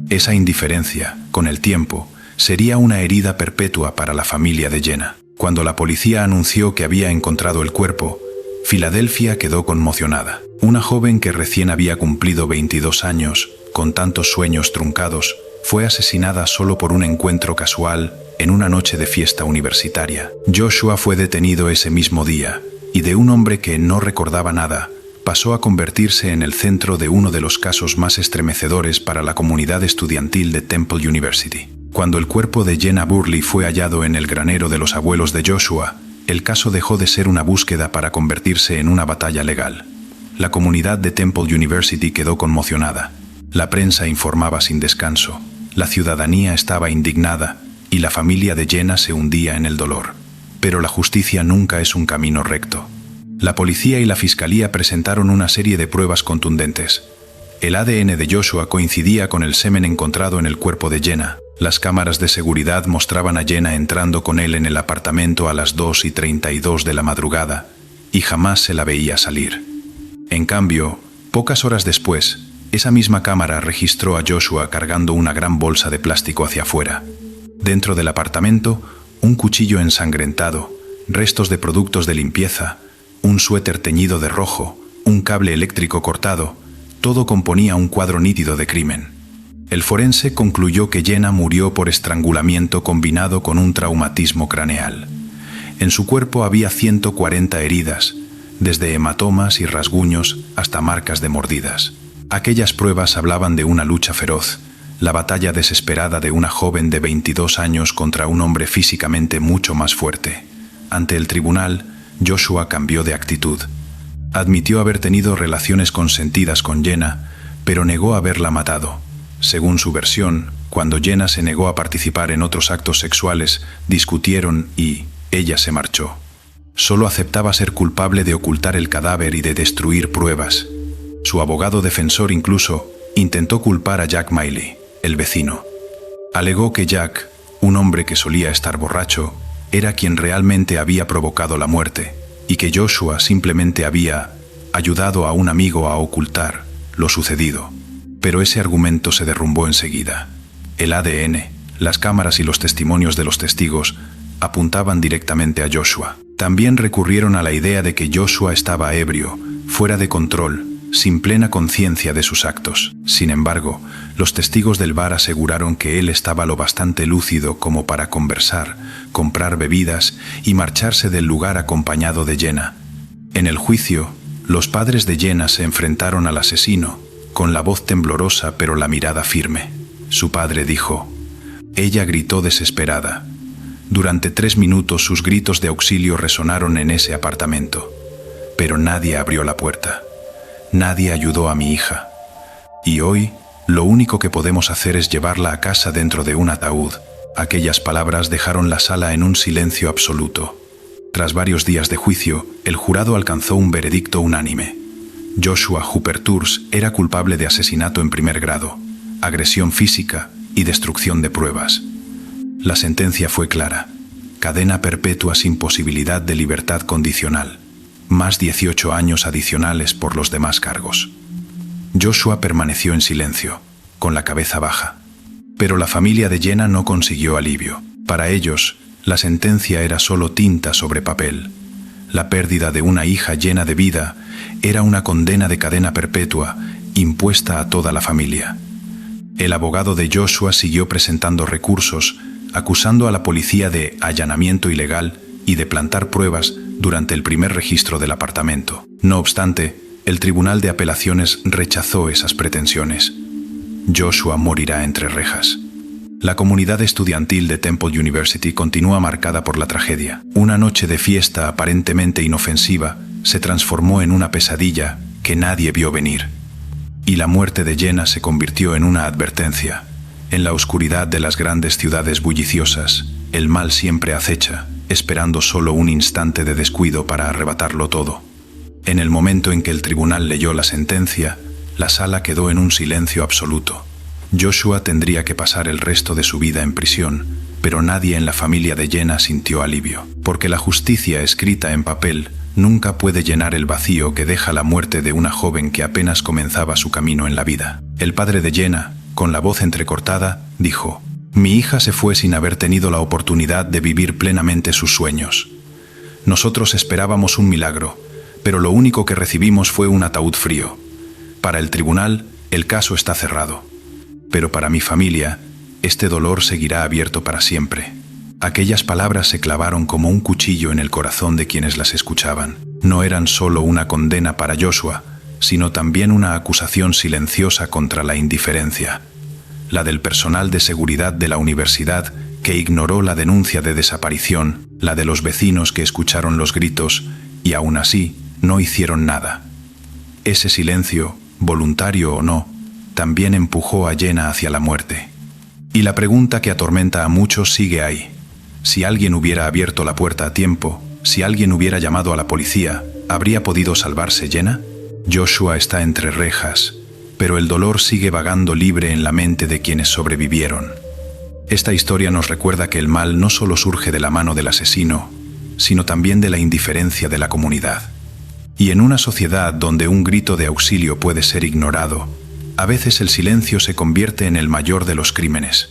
Esa indiferencia, con el tiempo, sería una herida perpetua para la familia de Jenna. Cuando la policía anunció que había encontrado el cuerpo, Filadelfia quedó conmocionada. Una joven que recién había cumplido 22 años, con tantos sueños truncados, fue asesinada solo por un encuentro casual en una noche de fiesta universitaria. Joshua fue detenido ese mismo día, y de un hombre que no recordaba nada, pasó a convertirse en el centro de uno de los casos más estremecedores para la comunidad estudiantil de Temple University. Cuando el cuerpo de Jenna Burley fue hallado en el granero de los abuelos de Joshua, el caso dejó de ser una búsqueda para convertirse en una batalla legal. La comunidad de Temple University quedó conmocionada. La prensa informaba sin descanso. La ciudadanía estaba indignada y la familia de Jenna se hundía en el dolor. Pero la justicia nunca es un camino recto. La policía y la fiscalía presentaron una serie de pruebas contundentes. El ADN de Joshua coincidía con el semen encontrado en el cuerpo de Jenna. Las cámaras de seguridad mostraban a Jenna entrando con él en el apartamento a las 2:32 de la madrugada, y jamás se la veía salir. En cambio, pocas horas después, esa misma cámara registró a Joshua cargando una gran bolsa de plástico hacia afuera. Dentro del apartamento, un cuchillo ensangrentado, restos de productos de limpieza, un suéter teñido de rojo, un cable eléctrico cortado, todo componía un cuadro nítido de crimen. El forense concluyó que Jenna murió por estrangulamiento combinado con un traumatismo craneal. En su cuerpo había 140 heridas, desde hematomas y rasguños hasta marcas de mordidas. Aquellas pruebas hablaban de una lucha feroz, la batalla desesperada de una joven de 22 años contra un hombre físicamente mucho más fuerte. Ante el tribunal, Joshua cambió de actitud. Admitió haber tenido relaciones consentidas con Jenna, pero negó haberla matado. Según su versión, cuando Jenna se negó a participar en otros actos sexuales, discutieron y ella se marchó. Solo aceptaba ser culpable de ocultar el cadáver y de destruir pruebas. Su abogado defensor incluso intentó culpar a Jack Miley, el vecino. Alegó que Jack, un hombre que solía estar borracho, era quien realmente había provocado la muerte, y que Joshua simplemente había ayudado a un amigo a ocultar lo sucedido. Pero ese argumento se derrumbó enseguida. El ADN, las cámaras y los testimonios de los testigos apuntaban directamente a Joshua. También recurrieron a la idea de que Joshua estaba ebrio, fuera de control, sin plena conciencia de sus actos. Sin embargo, los testigos del bar aseguraron que él estaba lo bastante lúcido como para conversar, comprar bebidas y marcharse del lugar acompañado de Jenna. En el juicio, Los padres de Jenna se enfrentaron al asesino, con la voz temblorosa pero la mirada firme. Su padre dijo. Ella gritó desesperada. Durante 3 minutos sus gritos de auxilio resonaron en ese apartamento. Pero nadie abrió la puerta. Nadie ayudó a mi hija. Y hoy, lo único que podemos hacer es llevarla a casa dentro de un ataúd. Aquellas palabras dejaron la sala en un silencio absoluto. Tras varios días de juicio, el jurado alcanzó un veredicto unánime. Joshua Hooper Tours era culpable de asesinato en primer grado, agresión física y destrucción de pruebas. La sentencia fue clara: cadena perpetua sin posibilidad de libertad condicional, más 18 años adicionales por los demás cargos. Joshua permaneció en silencio, con la cabeza baja. Pero la familia de Jenna no consiguió alivio. Para ellos, la sentencia era solo tinta sobre papel. La pérdida de una hija llena de vida era una condena de cadena perpetua impuesta a toda la familia. El abogado de Joshua siguió presentando recursos, acusando a la policía de allanamiento ilegal y de plantar pruebas durante el primer registro del apartamento. No obstante, el Tribunal de Apelaciones rechazó esas pretensiones. Joshua morirá entre rejas. La comunidad estudiantil de Temple University continúa marcada por la tragedia. Una noche de fiesta aparentemente inofensiva se transformó en una pesadilla que nadie vio venir. Y la muerte de Jenna se convirtió en una advertencia. En la oscuridad de las grandes ciudades bulliciosas, el mal siempre acecha, esperando solo un instante de descuido para arrebatarlo todo. En el momento en que el tribunal leyó la sentencia, la sala quedó en un silencio absoluto. Joshua tendría que pasar el resto de su vida en prisión, pero nadie en la familia de Jenna sintió alivio, porque la justicia escrita en papel nunca puede llenar el vacío que deja la muerte de una joven que apenas comenzaba su camino en la vida. El padre de Jenna, con la voz entrecortada, dijo: «Mi hija se fue sin haber tenido la oportunidad de vivir plenamente sus sueños. Nosotros esperábamos un milagro, pero lo único que recibimos fue un ataúd frío. Para el tribunal, el caso está cerrado. Pero para mi familia, este dolor seguirá abierto para siempre». Aquellas palabras se clavaron como un cuchillo en el corazón de quienes las escuchaban. No eran solo una condena para Joshua, sino también una acusación silenciosa contra la indiferencia. La del personal de seguridad de la universidad, que ignoró la denuncia de desaparición, la de los vecinos que escucharon los gritos y aún así no hicieron nada. Ese silencio, voluntario o no, también empujó a Jenna hacia la muerte. Y la pregunta que atormenta a muchos sigue ahí. Si alguien hubiera abierto la puerta a tiempo, si alguien hubiera llamado a la policía, ¿habría podido salvarse Jenna? Joshua está entre rejas, pero el dolor sigue vagando libre en la mente de quienes sobrevivieron. Esta historia nos recuerda que el mal no solo surge de la mano del asesino, sino también de la indiferencia de la comunidad. Y en una sociedad donde un grito de auxilio puede ser ignorado, a veces el silencio se convierte en el mayor de los crímenes.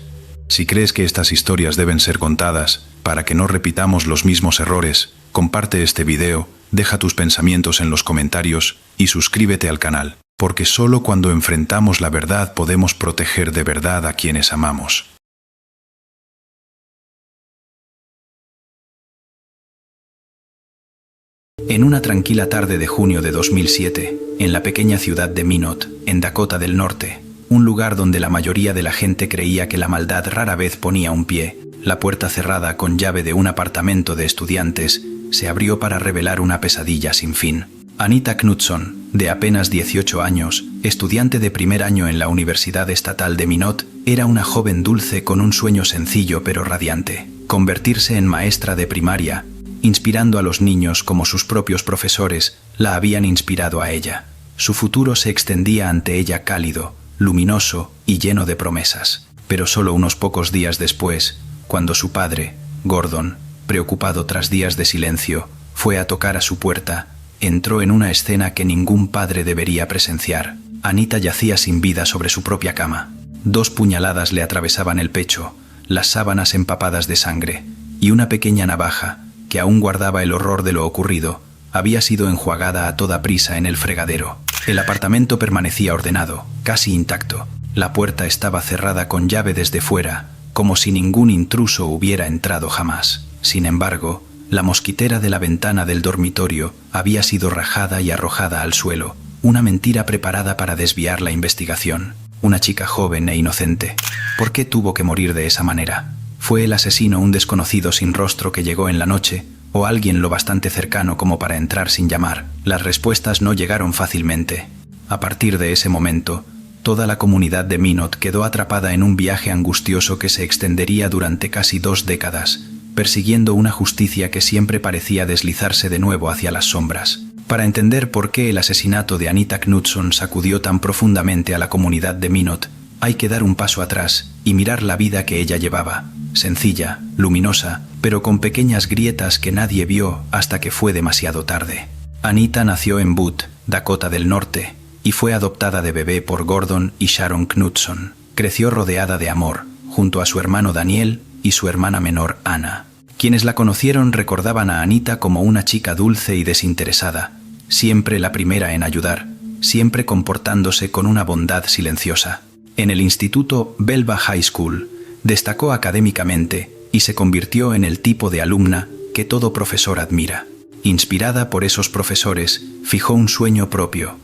Si crees que estas historias deben ser contadas, para que no repitamos los mismos errores, comparte este video, deja tus pensamientos en los comentarios y suscríbete al canal, porque solo cuando enfrentamos la verdad podemos proteger de verdad a quienes amamos. En una tranquila tarde de junio de 2007, en la pequeña ciudad de Minot, en Dakota del Norte, un lugar donde la mayoría de la gente creía que la maldad rara vez ponía un pie, la puerta cerrada con llave de un apartamento de estudiantes se abrió para revelar una pesadilla sin fin. Anita Knudson, de apenas 18 años, estudiante de primer año en la Universidad Estatal de Minot, era una joven dulce con un sueño sencillo pero radiante: convertirse en maestra de primaria, inspirando a los niños como sus propios profesores la habían inspirado a ella. Su futuro se extendía ante ella cálido, luminoso y lleno de promesas. Pero solo unos pocos días después, cuando su padre, Gordon, preocupado tras días de silencio, fue a tocar a su puerta, entró en una escena que ningún padre debería presenciar. Anita yacía sin vida sobre su propia cama. 2 puñaladas le atravesaban el pecho, las sábanas empapadas de sangre, y una pequeña navaja, que aún guardaba el horror de lo ocurrido, había sido enjuagada a toda prisa en el fregadero. El apartamento permanecía ordenado, casi intacto. La puerta estaba cerrada con llave desde fuera, como si ningún intruso hubiera entrado jamás. Sin embargo, La mosquitera de la ventana del dormitorio había sido rajada y arrojada al suelo, una mentira preparada para desviar la investigación. Una chica joven e inocente. ¿Por qué tuvo que morir de esa manera? ¿Fue el asesino un desconocido sin rostro que llegó en la noche, o alguien lo bastante cercano como para entrar sin llamar? Las respuestas no llegaron fácilmente. A partir de ese momento, toda la comunidad de Minot quedó atrapada en un viaje angustioso que se extendería durante casi 2 décadas, persiguiendo una justicia que siempre parecía deslizarse de nuevo hacia las sombras. Para entender por qué el asesinato de Anita Knudson sacudió tan profundamente a la comunidad de Minot, hay que dar un paso atrás y mirar la vida que ella llevaba, sencilla, luminosa, pero con pequeñas grietas que nadie vio hasta que fue demasiado tarde. Anita nació en Butte, Dakota del Norte, y fue adoptada de bebé por Gordon y Sharon Knudson. Creció rodeada de amor, junto a su hermano Daniel y su hermana menor Anna. Quienes la conocieron recordaban a Anita como una chica dulce y desinteresada, siempre la primera en ayudar, siempre comportándose con una bondad silenciosa. En el instituto Belva High School, destacó académicamente y se convirtió en el tipo de alumna que todo profesor admira. Inspirada por esos profesores, fijó un sueño propio.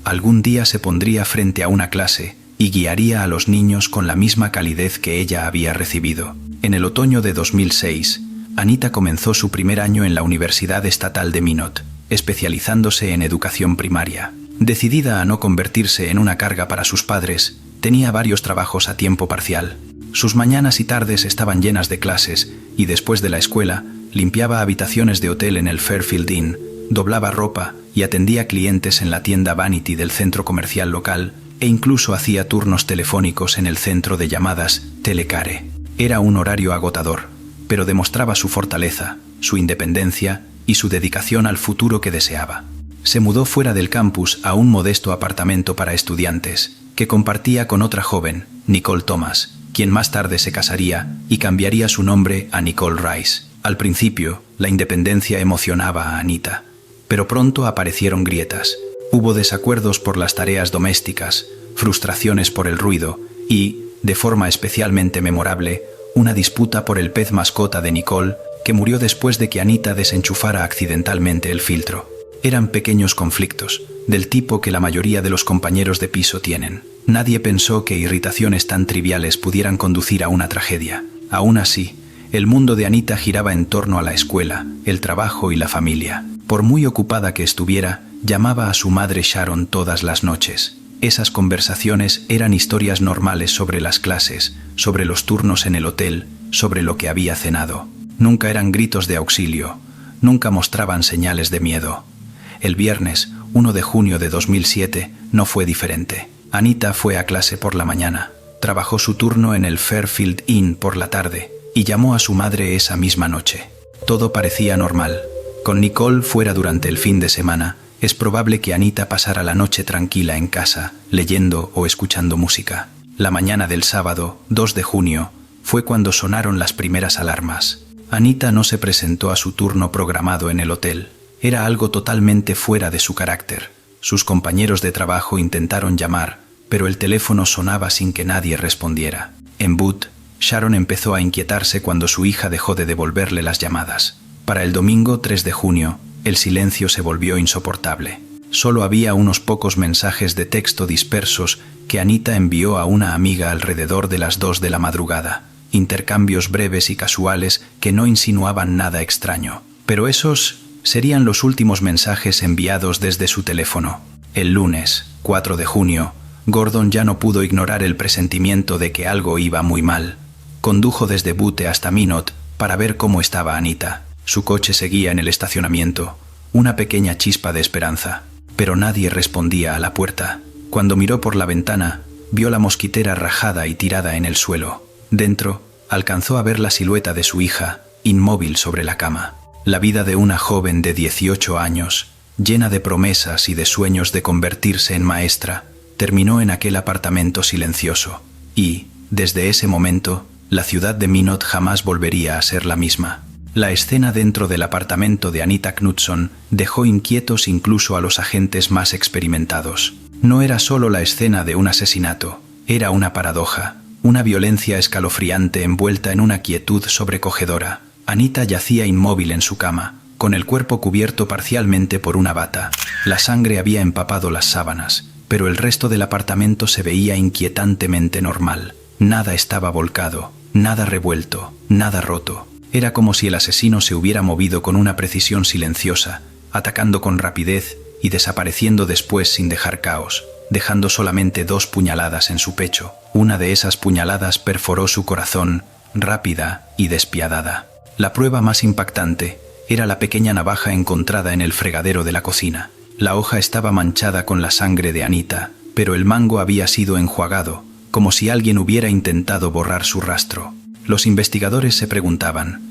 Algún día se pondría frente a una clase y guiaría a los niños con la misma calidez que ella había recibido. En el otoño de 2006, Anita comenzó su primer año en la Universidad Estatal de Minot, especializándose en educación primaria. Decidida a no convertirse en una carga para sus padres, tenía varios trabajos a tiempo parcial. Sus mañanas y tardes estaban llenas de clases y después de la escuela, limpiaba habitaciones de hotel en el Fairfield Inn, doblaba ropa y atendía clientes en la tienda Vanity del centro comercial local e incluso hacía turnos telefónicos en el centro de llamadas Telecare. Era un horario agotador, pero demostraba su fortaleza, su independencia y su dedicación al futuro que deseaba. Se mudó fuera del campus a un modesto apartamento para estudiantes, que compartía con otra joven, Nicole Thomas, quien más tarde se casaría y cambiaría su nombre a Nicole Rice. Al principio, la independencia emocionaba a Anita, pero pronto aparecieron grietas. Hubo desacuerdos por las tareas domésticas, frustraciones por el ruido y, de forma especialmente memorable, una disputa por el pez mascota de Nicole, que murió después de que Anita desenchufara accidentalmente el filtro. Eran pequeños conflictos, del tipo que la mayoría de los compañeros de piso tienen. Nadie pensó que irritaciones tan triviales pudieran conducir a una tragedia. Aún así, el mundo de Anita giraba en torno a la escuela, el trabajo y la familia. Por muy ocupada que estuviera, llamaba a su madre Sharon todas las noches. Esas conversaciones eran historias normales sobre las clases, sobre los turnos en el hotel, sobre lo que había cenado. Nunca eran gritos de auxilio, nunca mostraban señales de miedo. El viernes, 1 de junio de 2007, no fue diferente. Anita fue a clase por la mañana, trabajó su turno en el Fairfield Inn por la tarde y llamó a su madre esa misma noche. Todo parecía normal. Con Nicole fuera durante el fin de semana, es probable que Anita pasara la noche tranquila en casa, leyendo o escuchando música. La mañana del sábado, 2 de junio, fue cuando sonaron las primeras alarmas. Anita no se presentó a su turno programado en el hotel. Era algo totalmente fuera de su carácter. Sus compañeros de trabajo intentaron llamar, pero el teléfono sonaba sin que nadie respondiera. En Butte, Sharon empezó a inquietarse cuando su hija dejó de devolverle las llamadas. Para el domingo 3 de junio, el silencio se volvió insoportable. Solo había unos pocos mensajes de texto dispersos que Anita envió a una amiga alrededor de las 2 de la madrugada. Intercambios breves y casuales que no insinuaban nada extraño. Pero esos serían los últimos mensajes enviados desde su teléfono. El lunes, 4 de junio, Gordon ya no pudo ignorar el presentimiento de que algo iba muy mal. Condujo desde Butte hasta Minot para ver cómo estaba Anita. Su coche seguía en el estacionamiento, una pequeña chispa de esperanza, pero nadie respondía a la puerta. Cuando miró por la ventana, vio la mosquitera rajada y tirada en el suelo. Dentro, alcanzó a ver la silueta de su hija, inmóvil sobre la cama. La vida de una joven de 18 años, llena de promesas y de sueños de convertirse en maestra, terminó en aquel apartamento silencioso. Y, desde ese momento, la ciudad de Minot jamás volvería a ser la misma. La escena dentro del apartamento de Anita Knudson dejó inquietos incluso a los agentes más experimentados. No era solo la escena de un asesinato, era una paradoja, una violencia escalofriante envuelta en una quietud sobrecogedora. Anita yacía inmóvil en su cama, con el cuerpo cubierto parcialmente por una bata. La sangre había empapado las sábanas, pero el resto del apartamento se veía inquietantemente normal. Nada estaba volcado, nada revuelto, nada roto. Era como si el asesino se hubiera movido con una precisión silenciosa, atacando con rapidez y desapareciendo después sin dejar caos, dejando solamente 2 puñaladas en su pecho. Una de esas puñaladas perforó su corazón, rápida y despiadada. La prueba más impactante era la pequeña navaja encontrada en el fregadero de la cocina. La hoja estaba manchada con la sangre de Anita, pero el mango había sido enjuagado, como si alguien hubiera intentado borrar su rastro. Los investigadores se preguntaban,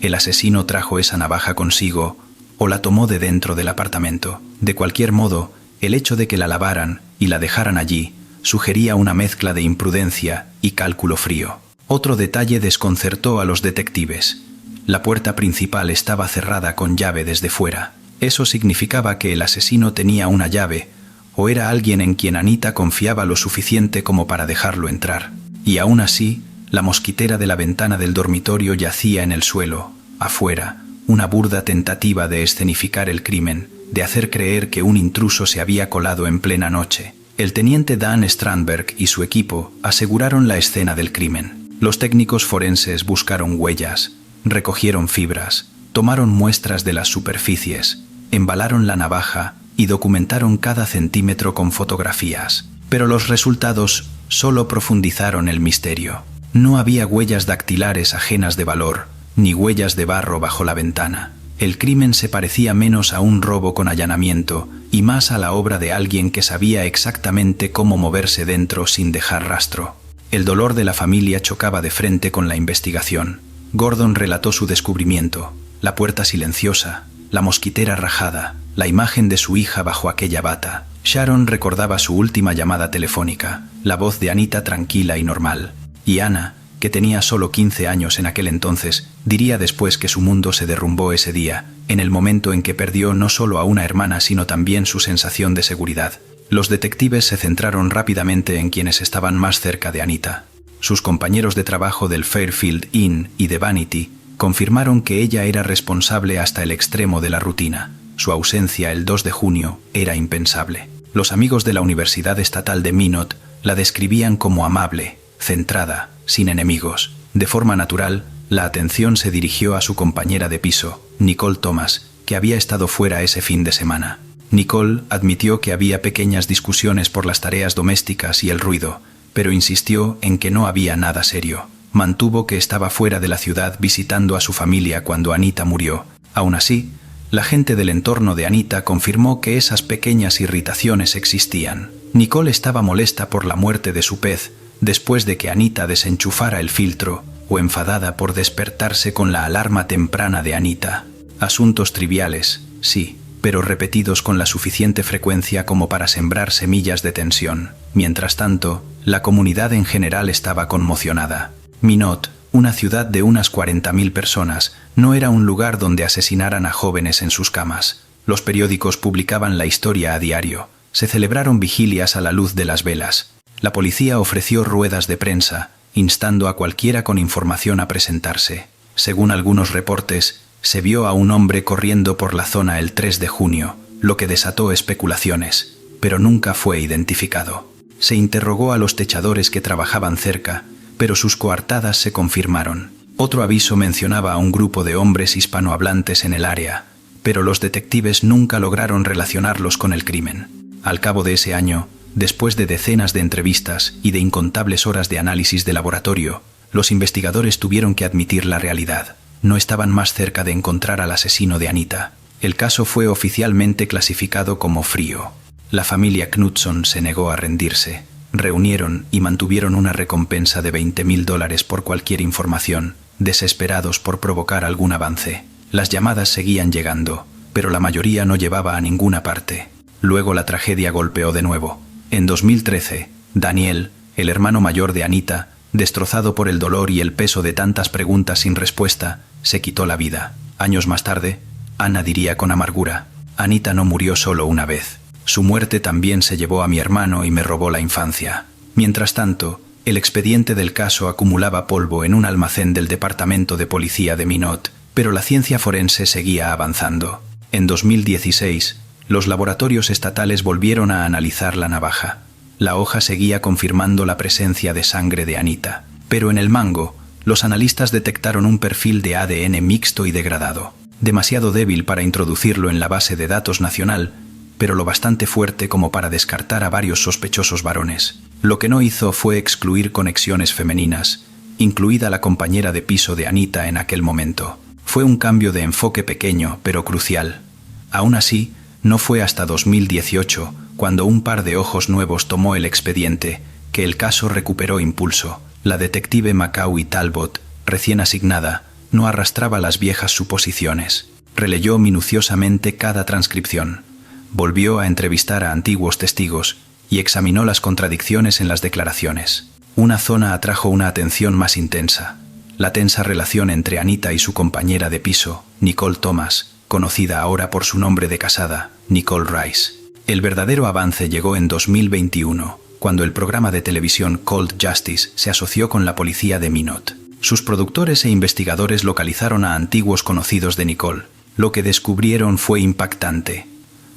¿el asesino trajo esa navaja consigo o la tomó de dentro del apartamento? De cualquier modo, el hecho de que la lavaran y la dejaran allí sugería una mezcla de imprudencia y cálculo frío. Otro detalle desconcertó a los detectives. La puerta principal estaba cerrada con llave desde fuera. Eso significaba que el asesino tenía una llave, o era alguien en quien Anita confiaba lo suficiente como para dejarlo entrar. Y aún así, la mosquitera de la ventana del dormitorio yacía en el suelo, afuera, una burda tentativa de escenificar el crimen, de hacer creer que un intruso se había colado en plena noche. El teniente Dan Strandberg y su equipo aseguraron la escena del crimen. Los técnicos forenses buscaron huellas, recogieron fibras, tomaron muestras de las superficies, embalaron la navaja y documentaron cada centímetro con fotografías. Pero los resultados solo profundizaron el misterio. No había huellas dactilares ajenas de valor, ni huellas de barro bajo la ventana. El crimen se parecía menos a un robo con allanamiento y más a la obra de alguien que sabía exactamente cómo moverse dentro sin dejar rastro. El dolor de la familia chocaba de frente con la investigación. Gordon relató su descubrimiento, la puerta silenciosa, la mosquitera rajada, la imagen de su hija bajo aquella bata. Sharon recordaba su última llamada telefónica, la voz de Anita tranquila y normal. Y Anna, que tenía solo 15 años en aquel entonces, diría después que su mundo se derrumbó ese día, en el momento en que perdió no solo a una hermana sino también su sensación de seguridad. Los detectives se centraron rápidamente en quienes estaban más cerca de Anita. Sus compañeros de trabajo del Fairfield Inn y de Vanity confirmaron que ella era responsable hasta el extremo de la rutina. Su ausencia el 2 de junio era impensable. Los amigos de la Universidad Estatal de Minot la describían como amable, centrada, sin enemigos. De forma natural, la atención se dirigió a su compañera de piso, Nicole Thomas, que había estado fuera ese fin de semana. Nicole admitió que había pequeñas discusiones por las tareas domésticas y el ruido, pero insistió en que no había nada serio. Mantuvo que estaba fuera de la ciudad visitando a su familia cuando Anita murió. Aún así, la gente del entorno de Anita confirmó que esas pequeñas irritaciones existían. Nicole estaba molesta por la muerte de su pez, después de que Anita desenchufara el filtro, o enfadada por despertarse con la alarma temprana de Anita. Asuntos triviales, sí, pero repetidos con la suficiente frecuencia como para sembrar semillas de tensión. Mientras tanto, la comunidad en general estaba conmocionada. Minot, una ciudad de unas 40.000 personas, no era un lugar donde asesinaran a jóvenes en sus camas. Los periódicos publicaban la historia a diario. Se celebraron vigilias a la luz de las velas. La policía ofreció ruedas de prensa, instando a cualquiera con información a presentarse. Según algunos reportes, se vio a un hombre corriendo por la zona el 3 de junio, lo que desató especulaciones, pero nunca fue identificado. Se interrogó a los techadores que trabajaban cerca, pero sus coartadas se confirmaron. Otro aviso mencionaba a un grupo de hombres hispanohablantes en el área, pero los detectives nunca lograron relacionarlos con el crimen. Al cabo de ese año, después de decenas de entrevistas y de incontables horas de análisis de laboratorio, los investigadores tuvieron que admitir la realidad. No estaban más cerca de encontrar al asesino de Anita. El caso fue oficialmente clasificado como frío. La familia Knudson se negó a rendirse. Reunieron y mantuvieron una recompensa de $20.000 por cualquier información, desesperados por provocar algún avance. Las llamadas seguían llegando, pero la mayoría no llevaba a ninguna parte. Luego la tragedia golpeó de nuevo. En 2013, Daniel, el hermano mayor de Anita, destrozado por el dolor y el peso de tantas preguntas sin respuesta, se quitó la vida. Años más tarde, Anna diría con amargura: Anita no murió solo una vez. Su muerte también se llevó a mi hermano y me robó la infancia. Mientras tanto, el expediente del caso acumulaba polvo en un almacén del Departamento de Policía de Minot, Pero la ciencia forense seguía avanzando. En 2016, los laboratorios estatales volvieron a analizar la navaja. La hoja seguía confirmando la presencia de sangre de Anita. Pero en el mango, los analistas detectaron un perfil de ADN mixto y degradado. Demasiado débil para introducirlo en la base de datos nacional, pero lo bastante fuerte como para descartar a varios sospechosos varones. Lo que no hizo fue excluir conexiones femeninas, incluida la compañera de piso de Anita en aquel momento. Fue un cambio de enfoque pequeño, pero crucial. Aún así, no fue hasta 2018, cuando un par de ojos nuevos tomó el expediente, que el caso recuperó impulso. La detective Macaulay Talbot, recién asignada, no arrastraba las viejas suposiciones. Releyó minuciosamente cada transcripción. Volvió a entrevistar a antiguos testigos y examinó las contradicciones en las declaraciones. Una zona atrajo una atención más intensa: la tensa relación entre Anita y su compañera de piso, Nicole Thomas, conocida ahora por su nombre de casada, Nicole Rice. El verdadero avance llegó en 2021, cuando el programa de televisión Cold Justice se asoció con la policía de Minot. Sus productores e investigadores localizaron a antiguos conocidos de Nicole. Lo que descubrieron fue impactante.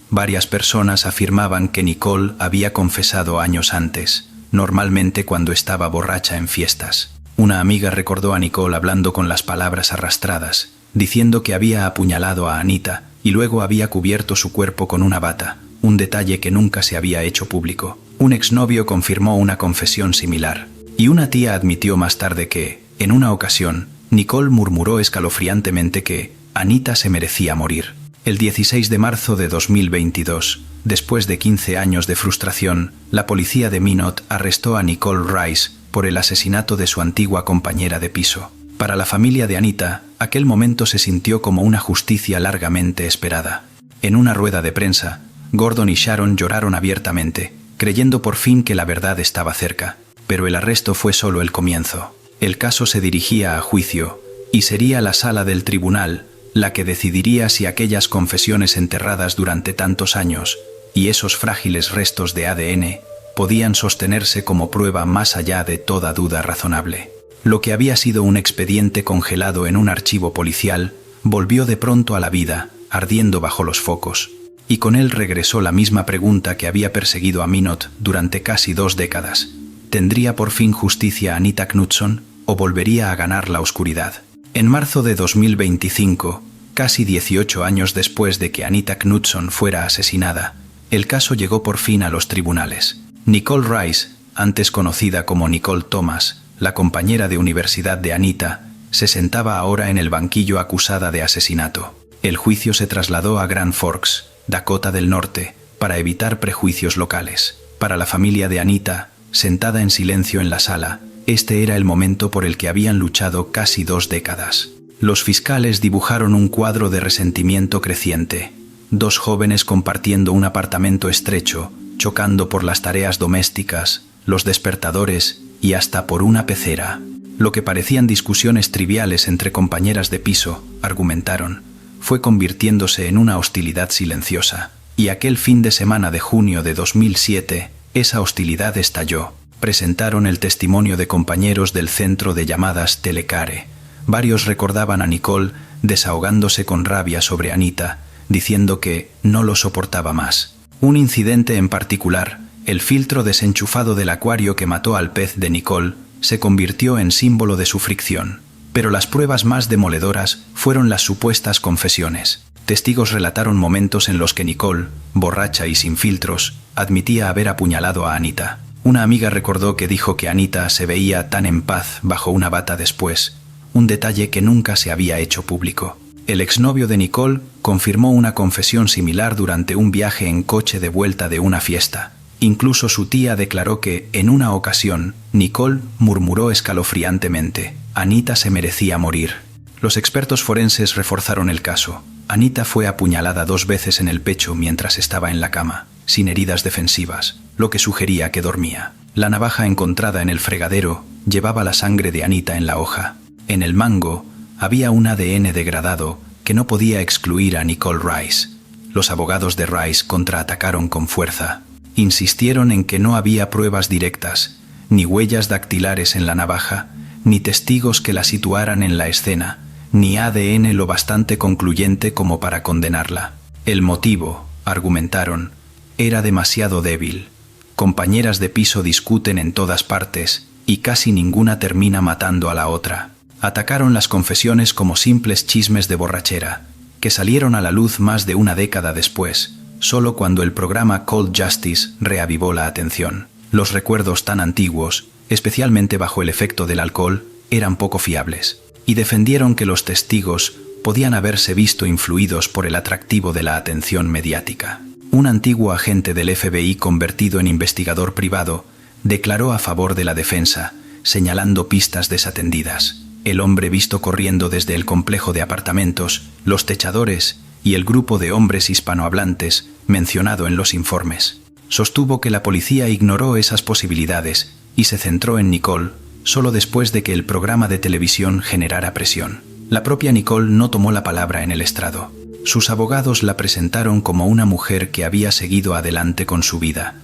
Varias personas afirmaban que Nicole había confesado años antes, normalmente cuando estaba borracha en fiestas. Una amiga recordó a Nicole hablando con las palabras arrastradas, diciendo que había apuñalado a Anita y luego había cubierto su cuerpo con una bata, un detalle que nunca se había hecho público. Un exnovio confirmó una confesión similar, y una tía admitió más tarde que, en una ocasión, Nicole murmuró escalofriantemente que Anita se merecía morir. El 16 de marzo de 2022, después de 15 años de frustración, la policía de Minot arrestó a Nicole Rice por el asesinato de su antigua compañera de piso. Para la familia de Anita, aquel momento se sintió como una justicia largamente esperada. En una rueda de prensa, Gordon y Sharon lloraron abiertamente, creyendo por fin que la verdad estaba cerca. Pero el arresto fue solo el comienzo. El caso se dirigía a juicio, y sería la sala del tribunal la que decidiría si aquellas confesiones enterradas durante tantos años y esos frágiles restos de ADN podían sostenerse como prueba más allá de toda duda razonable. Lo que había sido un expediente congelado en un archivo policial volvió de pronto a la vida, ardiendo bajo los focos, y con él regresó la misma pregunta que había perseguido a Minot durante casi 2 décadas. ¿Tendría por fin justicia Anita Knutson o volvería a ganar la oscuridad? En marzo de 2025, casi 18 años después de que Anita Knutson fuera asesinada, el caso llegó por fin a los tribunales. Nicole Rice, antes conocida como Nicole Thomas, la compañera de universidad de Anita, se sentaba ahora en el banquillo acusada de asesinato. El juicio se trasladó a Grand Forks, Dakota del Norte, para evitar prejuicios locales. Para la familia de Anita, sentada en silencio en la sala, este era el momento por el que habían luchado casi 2 décadas. Los fiscales dibujaron un cuadro de resentimiento creciente. 2 jóvenes compartiendo un apartamento estrecho, chocando por las tareas domésticas, los despertadores y hasta por una pecera. Lo que parecían discusiones triviales entre compañeras de piso, argumentaron, fue convirtiéndose en una hostilidad silenciosa. Y aquel fin de semana de junio de 2007, esa hostilidad estalló. Presentaron el testimonio de compañeros del centro de llamadas Telecare. Varios recordaban a Nicole desahogándose con rabia sobre Anita, diciendo que no lo soportaba más. Un incidente en particular, el filtro desenchufado del acuario que mató al pez de Nicole, se convirtió en símbolo de su fricción. Pero las pruebas más demoledoras fueron las supuestas confesiones. Testigos relataron momentos en los que Nicole, borracha y sin filtros, admitía haber apuñalado a Anita. Una amiga recordó que dijo que Anita se veía tan en paz bajo una bata después, un detalle que nunca se había hecho público. El exnovio de Nicole confirmó una confesión similar durante un viaje en coche de vuelta de una fiesta. Incluso su tía declaró que, en una ocasión, Nicole murmuró escalofriantemente: Anita se merecía morir. Los expertos forenses reforzaron el caso. Anita fue apuñalada 2 veces en el pecho mientras estaba en la cama, sin heridas defensivas, lo que sugería que dormía. La navaja encontrada en el fregadero llevaba la sangre de Anita en la hoja. En el mango había un ADN degradado que no podía excluir a Nicole Rice. Los abogados de Rice contraatacaron con fuerza. Insistieron en que no había pruebas directas, ni huellas dactilares en la navaja, ni testigos que la situaran en la escena, ni ADN lo bastante concluyente como para condenarla. El motivo, argumentaron, era demasiado débil. Compañeras de piso discuten en todas partes, y casi ninguna termina matando a la otra. Atacaron las confesiones como simples chismes de borrachera, que salieron a la luz más de una década después, solo cuando el programa Cold Justice reavivó la atención. Los recuerdos tan antiguos, especialmente bajo el efecto del alcohol, eran poco fiables, y defendieron que los testigos podían haberse visto influidos por el atractivo de la atención mediática. Un antiguo agente del FBI convertido en investigador privado declaró a favor de la defensa, señalando pistas desatendidas. El hombre visto corriendo desde el complejo de apartamentos, los techadores y el grupo de hombres hispanohablantes mencionado en los informes. Sostuvo que la policía ignoró esas posibilidades y se centró en Nicole solo después de que el programa de televisión generara presión. La propia Nicole no tomó la palabra en el estrado. Sus abogados la presentaron como una mujer que había seguido adelante con su vida,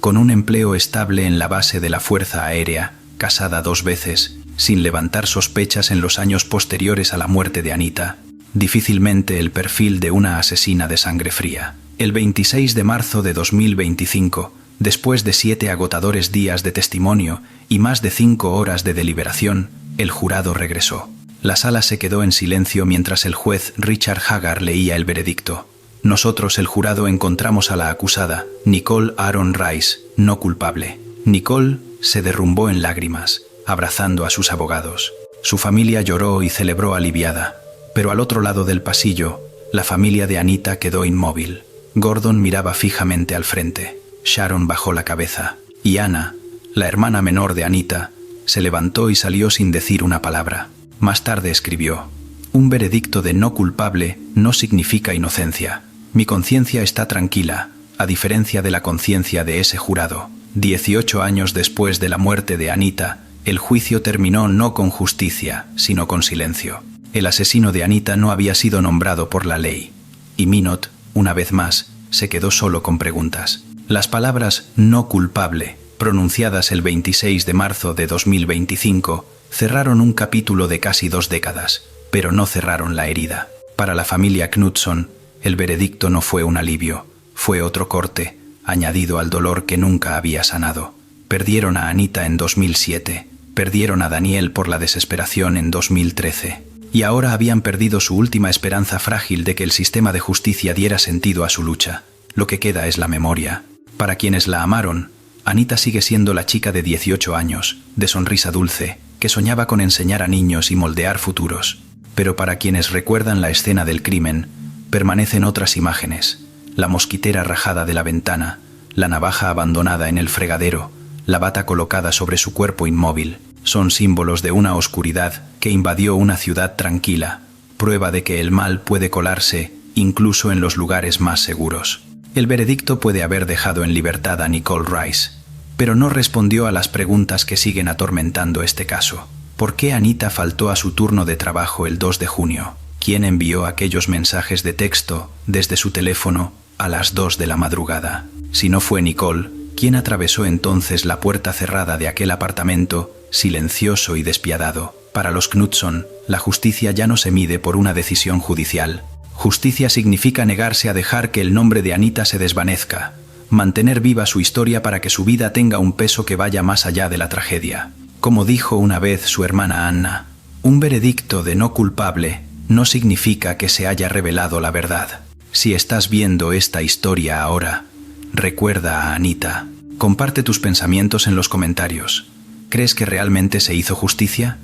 con un empleo estable en la base de la Fuerza Aérea, casada 2 veces, sin levantar sospechas en los años posteriores a la muerte de Anita. Difícilmente el perfil de una asesina de sangre fría. El 26 de marzo de 2025, después de 7 agotadores días de testimonio y más de 5 horas de deliberación, el jurado regresó. La sala se quedó en silencio mientras el juez Richard Hagar leía el veredicto. Nosotros, el jurado, encontramos a la acusada, Nicole Aaron Rice, no culpable. Nicole se derrumbó en lágrimas, abrazando a sus abogados. Su familia lloró y celebró aliviada. Pero al otro lado del pasillo, la familia de Anita quedó inmóvil. Gordon miraba fijamente al frente. Sharon bajó la cabeza. Y Anna, la hermana menor de Anita, se levantó y salió sin decir una palabra. Más tarde escribió: un veredicto de no culpable no significa inocencia. Mi conciencia está tranquila, a diferencia de la conciencia de ese jurado. 18 años después de la muerte de Anita, el juicio terminó no con justicia, sino con silencio. El asesino de Anita no había sido nombrado por la ley. Y Minot, una vez más, se quedó solo con preguntas. Las palabras no culpable, pronunciadas el 26 de marzo de 2025, cerraron un capítulo de casi 2 décadas, pero no cerraron la herida. Para la familia Knudson, el veredicto no fue un alivio, fue otro corte, añadido al dolor que nunca había sanado. Perdieron a Anita en 2007, perdieron a Daniel por la desesperación en 2013, y ahora habían perdido su última esperanza frágil de que el sistema de justicia diera sentido a su lucha. Lo que queda es la memoria. Para quienes la amaron, Anita sigue siendo la chica de 18 años, de sonrisa dulce, que soñaba con enseñar a niños y moldear futuros. Pero para quienes recuerdan la escena del crimen, permanecen otras imágenes: la mosquitera rajada de la ventana, la navaja abandonada en el fregadero, la bata colocada sobre su cuerpo inmóvil. Son símbolos de una oscuridad que invadió una ciudad tranquila, prueba de que el mal puede colarse incluso en los lugares más seguros. El veredicto puede haber dejado en libertad a Nicole Rice, pero no respondió a las preguntas que siguen atormentando este caso. ¿Por qué Anita faltó a su turno de trabajo el 2 de junio? ¿Quién envió aquellos mensajes de texto desde su teléfono a las 2 de la madrugada? Si no fue Nicole, ¿quién atravesó entonces la puerta cerrada de aquel apartamento, silencioso y despiadado? Para los Knudson, la justicia ya no se mide por una decisión judicial. Justicia significa negarse a dejar que el nombre de Anita se desvanezca, mantener viva su historia para que su vida tenga un peso que vaya más allá de la tragedia. Como dijo una vez su hermana Anna, un veredicto de no culpable no significa que se haya revelado la verdad. Si estás viendo esta historia ahora, recuerda a Anita. Comparte tus pensamientos en los comentarios. ¿Crees que realmente se hizo justicia?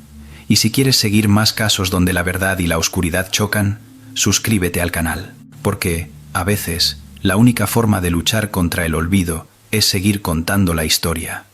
Y si quieres seguir más casos donde la verdad y la oscuridad chocan, suscríbete al canal, porque, a veces, la única forma de luchar contra el olvido es seguir contando la historia.